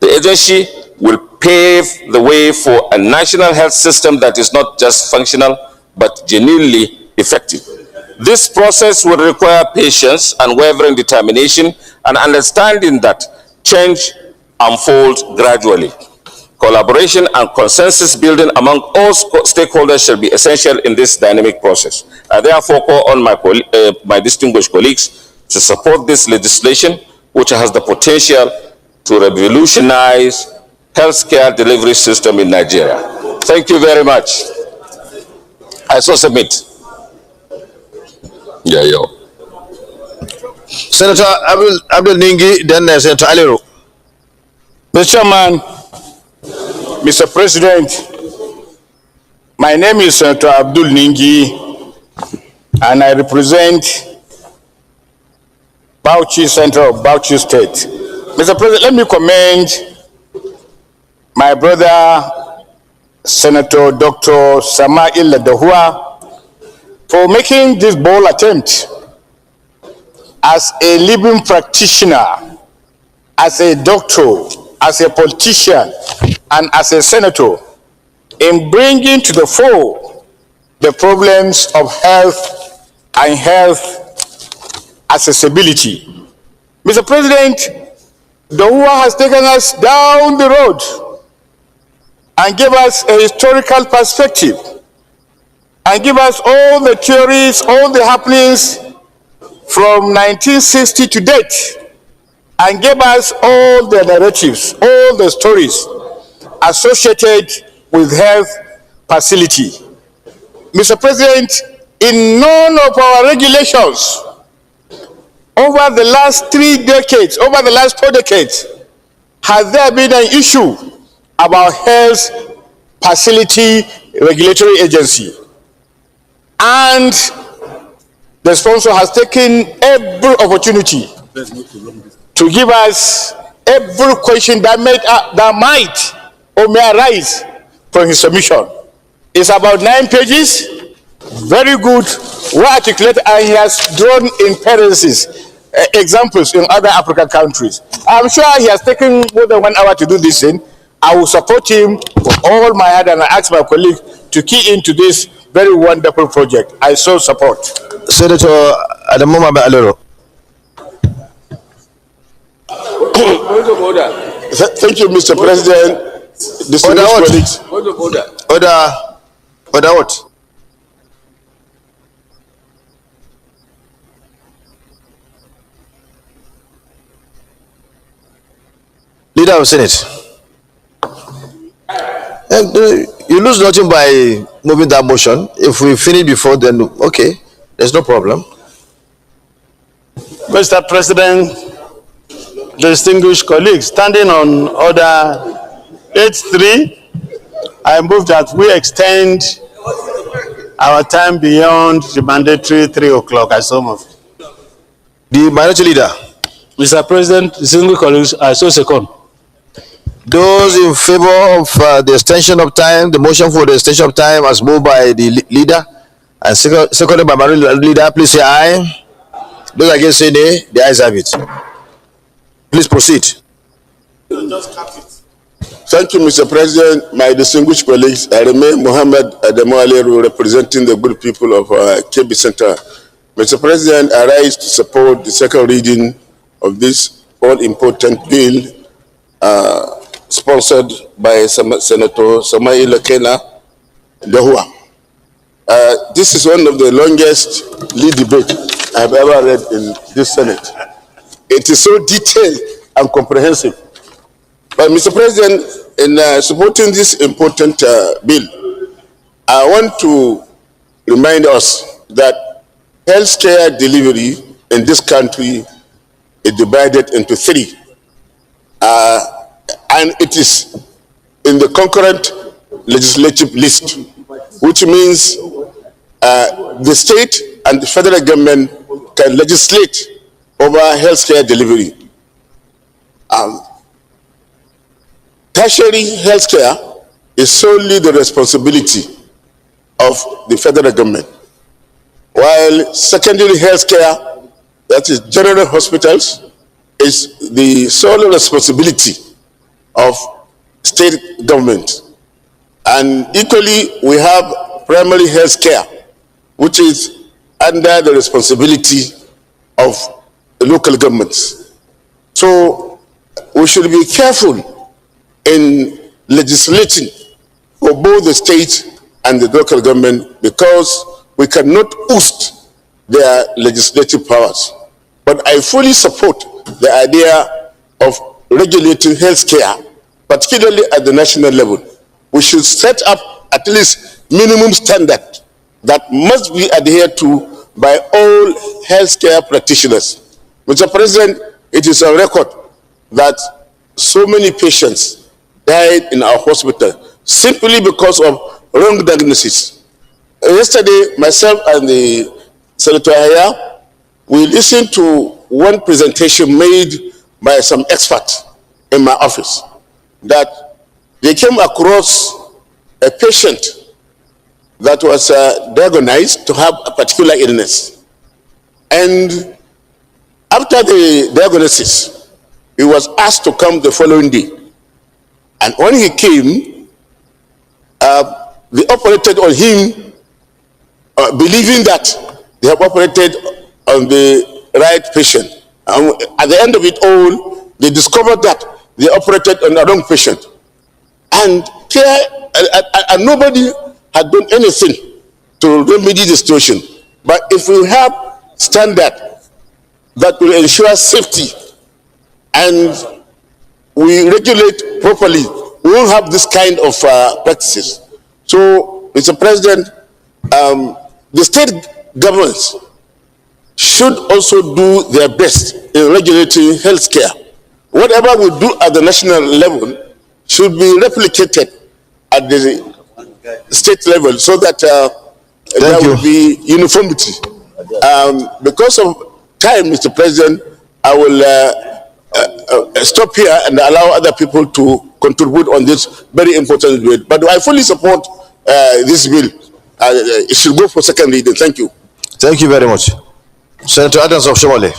the agency will pave the way for a national health system that is not just functional, but genuinely effective. This process will require patience, unwavering determination, and understanding that change unfolds gradually. Collaboration and consensus building among all stakeholders shall be essential in this dynamic process. I therefore call on my distinguished colleagues to support this legislation, which has the potential to revolutionize healthcare delivery system in Nigeria. Thank you very much. I so submit. Yeah, yo. Senator Abdul Ningi, then Senator Aliru. Mr. Chairman, Mr. President, My name is Senator Abdul Ningi, and I represent Bauchi Central of Bauchi State. Mr. President, let me commend my brother, Senator Dr. Samail Dahua, for making this bold attempt as a living practitioner, as a doctor, as a politician, and as a senator, in bringing to the fore the problems of health and health accessibility. Mr. President, Dahua has taken us down the road and give us a historical perspective and give us all the theories, all the happenings from 1960 to date, and give us all the narratives, all the stories associated with health facility. Mr. President, in none of our regulations over the last 3 decades, over the last 4 decades, has there been an issue about health facility regulatory agency. And the sponsor has taken every opportunity to give us every question that might or may arise from his submission. It's about 9 pages, very good, well articulated, and he has drawn inferences, examples in other African countries. I'm sure he has taken more than 1 hour to do this thing. I will support him with all my heart, and I ask my colleague to key into this very wonderful project. I so support. Senator Adamoma Alero. Thank you, Mr. President. Distinguished colleagues. Order what? Leader of Senate. And, you lose nothing by moving that motion. If we finish before then, okay, there's no problem. Mr. President, distinguished colleagues, standing on order 8.3, I move that we extend our time beyond the mandatory 3 o'clock. I so move. The minority leader. Mr. President, distinguished colleagues, I so second. Those in favor of the extension of time, the motion for the extension of time as moved by the leader and seconded by minority leader, please say aye. Those against say nay. The ayes have it. Please proceed. Thank you, Mr. President. My distinguished colleagues, I remain Mohammed Adamu representing the good people of KB Center. Mr. President, I rise to support the second reading of this all-important bill sponsored by Senator Samail Dahua. This is one of the longest lead debates I have ever read in this Senate. It is so detailed and comprehensive. But Mr. President, in supporting this important bill, I want to remind us that healthcare delivery in this country is divided into 3. And it is in the concurrent legislative list, which means the state and the federal government can legislate over healthcare delivery. Tertiary healthcare is solely the responsibility of the federal government, while secondary healthcare, that is general hospitals, is the sole responsibility of state government. And equally, we have primary health care, which is under the responsibility of the local governments. So we should be careful in legislating for both the state and the local government, because we cannot oust their legislative powers. But I fully support the idea of regulating health care, particularly at the national level. We should set up at least minimum standard that must be adhered to by all healthcare practitioners. Mr. President, it is on record that so many patients died in our hospital simply because of wrong diagnosis. Yesterday, myself and the Senator here, we listened to one presentation made by some experts in my office that they came across a patient that was diagnosed to have a particular illness. And after the diagnosis, he was asked to come the following day. And when he came, they operated on him, believing that they have operated on the right patient. And at the end of it all, they discovered that they operated on the wrong patient. And nobody had done anything to remedy the situation. But if we have standard that will ensure safety and we regulate properly, we won't have this kind of practices. So, Mr. President, the state governments should also do their best in regulating healthcare. Whatever we do at the national level should be replicated at the state level so that there will be uniformity. Because of time, Mr. President, I will stop here and allow other people to contribute on this very important bill. But I fully support this bill. It should go for second reading. Thank you. Thank you very much. Senator Adams of Somali.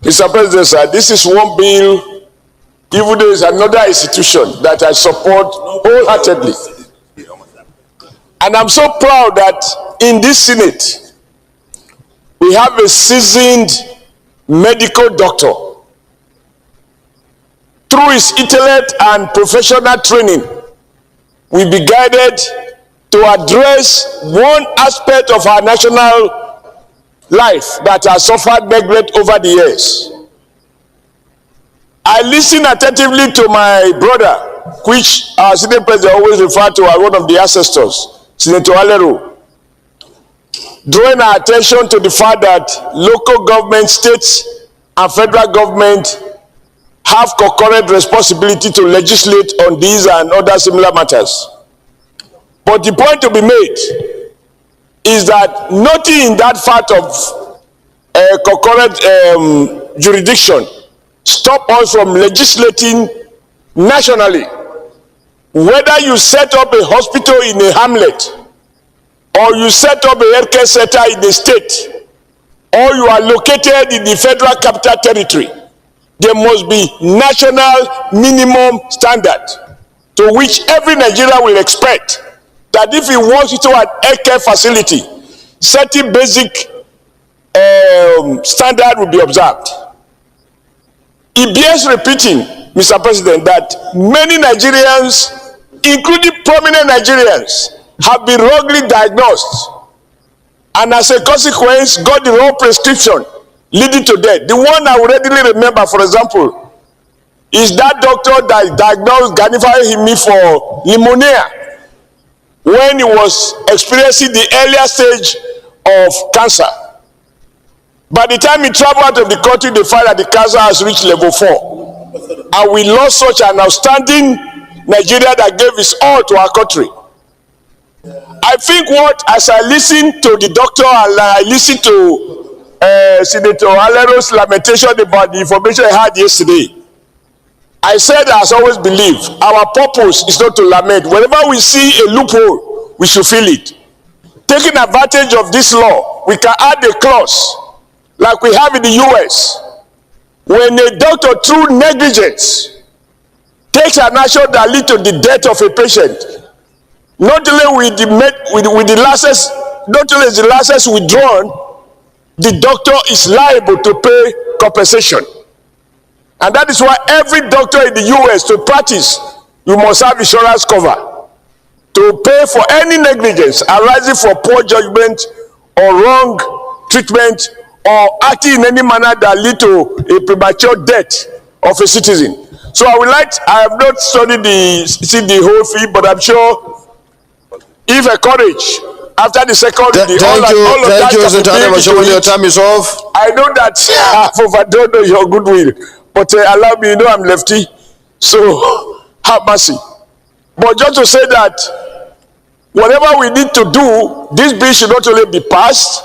Mr. President, sir, this is one bill, even there is another institution that I support wholeheartedly. And I'm so proud that in this Senate, we have a seasoned medical doctor. Through his intellect and professional training, we be guided to address one aspect of our national life that has suffered neglect over the years. I listened attentively to my brother, which our Senate President always referred to as one of the ancestors, Senator Alero, drawing our attention to the fact that local government, states, and federal government have concurrent responsibility to legislate on these and other similar matters. But the point to be made is that nothing in that fact of concurrent jurisdiction stop us from legislating nationally. Whether you set up a hospital in a hamlet, or you set up a healthcare center in the state, or you are located in the federal capital territory, there must be national minimum standard to which every Nigerian will expect that if he walks into an healthcare facility, certain basic standard will be observed. It bears repeating, Mr. President, that many Nigerians, including prominent Nigerians, have been wrongly diagnosed and as a consequence got the wrong prescription leading to death. The one I readily remember, for example, is that doctor that diagnosed Ganifari Himi for pneumonia when he was experiencing the earlier stage of cancer. By the time he traveled out of the country, they find that the cancer has reached level 4. And we lost such an outstanding Nigeria that gave his all to our country. I think as I listened to the doctor and I listened to Senator Alero's lamentation about the information I had yesterday, I said, as always believe, our purpose is not to lament. Whenever we see a loophole, we should fill it. Taking advantage of this law, we can add a clause like we have in the US. When a doctor, through negligence, takes an action that leads to the death of a patient, not only with the license, not only is the license withdrawn, the doctor is liable to pay compensation. And that is why every doctor in the US to practice, you must have insurance cover to pay for any negligence arising from poor judgment or wrong treatment or acting in any manner that lead to a premature death of a citizen. So I have not studied the whole thing, but I'm sure if encouraged after the second reading, thank you, Senator Adams. Your time is off. I know that I've overdone your goodwill, but allow me, you know I'm lefty, so have mercy. But just to say that whatever we need to do, this bill should not only be passed,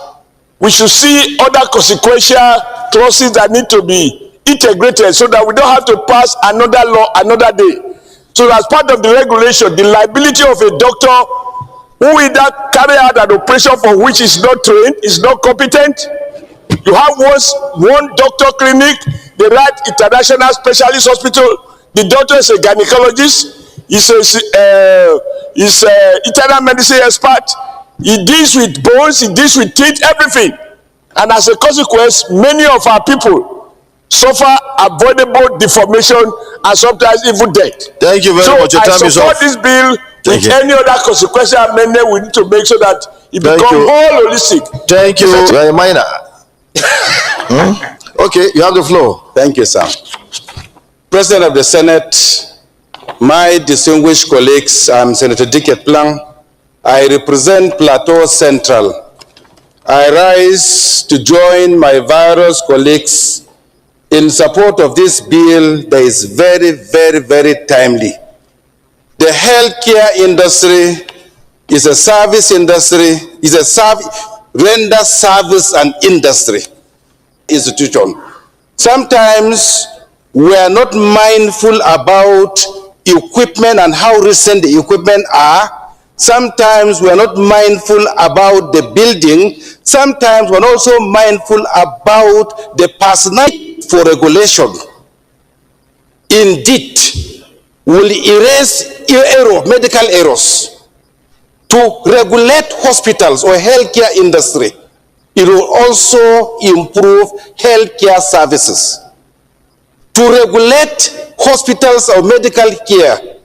we should see other consequential clauses that need to be integrated so that we don't have to pass another law another day. So as part of the regulation, the liability of a doctor who either carry out an operation for which is not trained, is not competent. You have one doctor clinic, they write international specialist hospital, the doctor is a gynecologist, he's a internal medicine expert, he deals with bones, he deals with teeth, everything. And as a consequence, many of our people suffer avoidable deformation and sometimes even death. Thank you very much. Your time is support off. this bill with any other consequential amendment we need to make so that it becomes all holistic. Thank you. You are a minor. Okay, you have the floor. Thank you, sir. President of the Senate, my distinguished colleagues, I'm Senator Dickett Plang. I represent Plateau Central. I rise to join my various colleagues in support of this bill that is very, very, very timely. The healthcare industry is a service industry, render service and industry institution. Sometimes we are not mindful about equipment and how recent the equipment are. Sometimes we are not mindful about the building. Sometimes we are also mindful about the personnel for regulation. Indeed, will erase medical errors. To regulate hospitals or healthcare industry, it will also improve healthcare services. To regulate hospitals or medical care,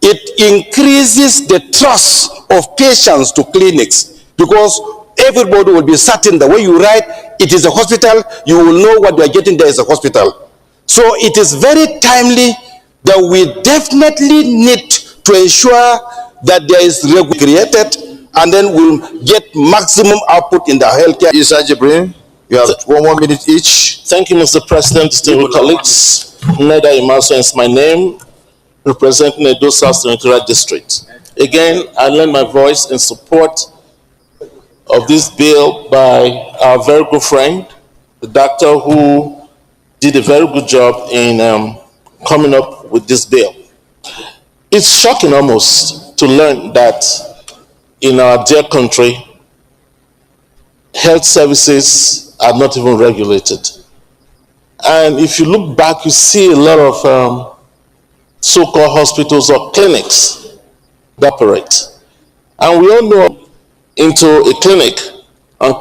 it increases the trust of patients to clinics because everybody will be certain that when you write it is a hospital, you will know what you are getting there is a hospital. So it is very timely that we definitely need to ensure that there is regulation created and then we'll get maximum output in the healthcare. Isa Jibrin, you have 1 more minute each. Thank you, Mr. President, distinguished colleagues. Neda Imaso is my name, representing Edo South Senatorial District. Again, I lend my voice in support of this bill by our very good friend, the doctor who did a very good job in coming up with this bill. It's shocking almost to learn that in our dear country, health services are not even regulated. And if you look back, you see a lot of so-called hospitals or clinics that operate. And we all know into a clinic and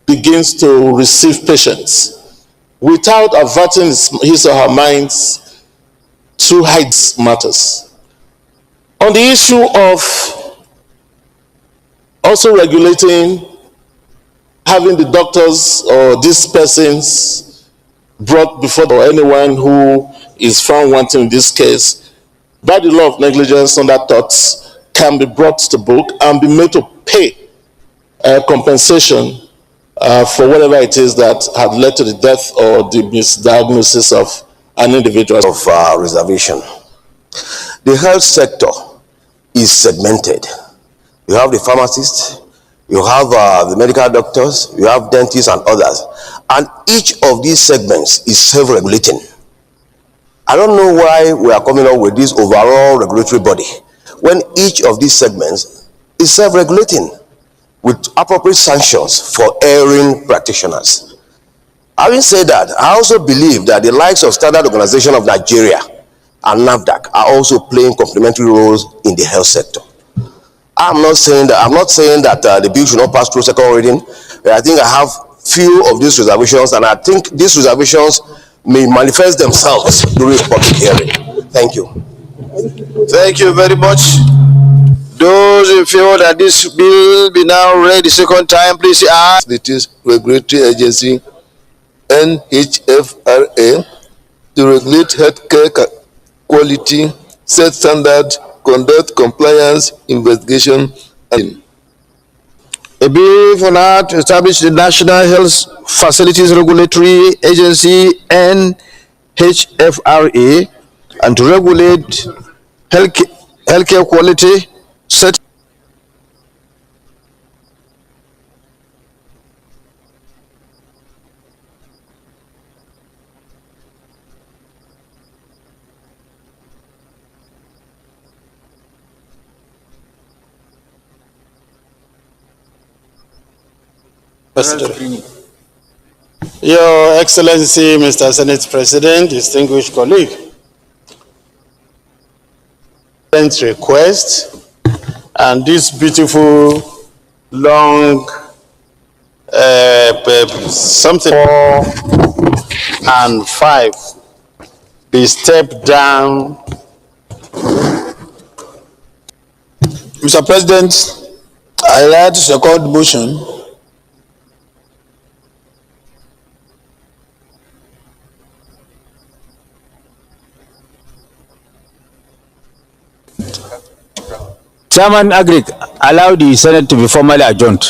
begins to receive patients without averting his or her minds to hide matters. On the issue of also regulating having the doctors or these persons brought before or anyone who is found wanting in this case, by the law of negligence under torts, can be brought to book and be made to pay compensation for whatever it is that had led to the death or the misdiagnosis of an individual. Of reservation. The health sector is segmented. You have the pharmacists, you have the medical doctors, you have dentists and others. And each of these segments is self-regulating. I don't know why we are coming up with this overall regulatory body when each of these segments is self-regulating with appropriate sanctions for erring practitioners. Having said that, I also believe that the likes of Standard Organization of Nigeria and NAFDAC are also playing complementary roles in the health sector. I'm not saying that the bill should not pass through second reading. I think I have few of these reservations, and I think these reservations may manifest themselves during the public hearing. Thank you. Thank you very much. Those in favor that this bill be now read the second time, please say aye. It is regulatory agency NHFRA to regulate healthcare quality, set standard, conduct compliance, investigation, and a bill for now to establish the National Health Facilities Regulatory Agency NHFRA and to regulate healthcare quality, set Your Excellency, Mr. Senate President, distinguished colleague, request and this beautiful long something 4 and 5 be stepped down. Mr. President, I like to second motion. Chairman Agric, allow the Senate to be formally adjourned.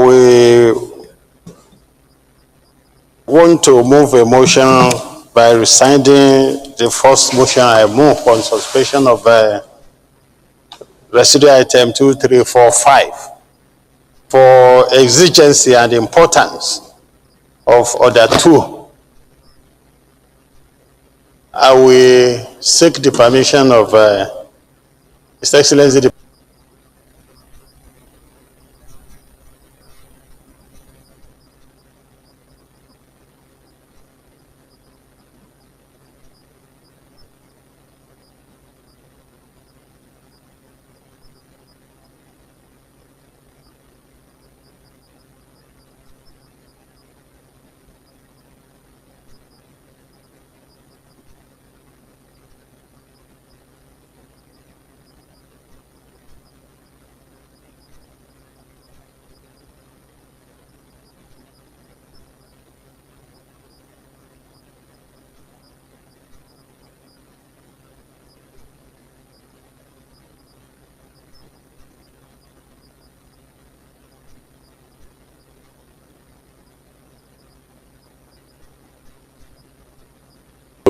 We want to move a motion by rescinding the first motion I move on suspension of residual item 2, 3, 4, 5 for exigency and importance of order 2. I will seek the permission of His Excellency the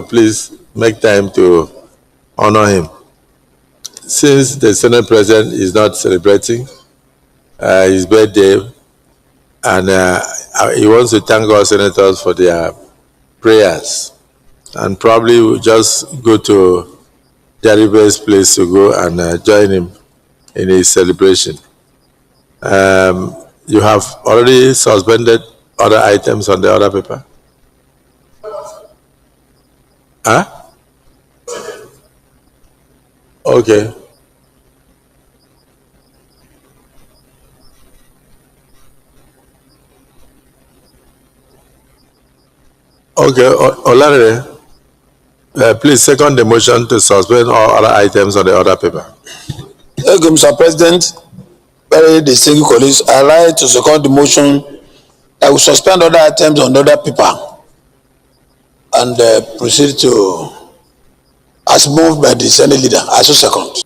Please make time to honor him. Since the Senate President is not celebrating his birthday, and he wants to thank all senators for their prayers, and probably we'll just go to Jaribe's place to go and join him in his celebration. You have already suspended other items on the other paper? Huh? Okay. Okay, Olarere, please second the motion to suspend all other items on the other paper. Thank you, Mr. President. Very distinguished colleagues, I like to second the motion that will suspend other items on other paper and proceed to, as moved by the Senate leader, as a second.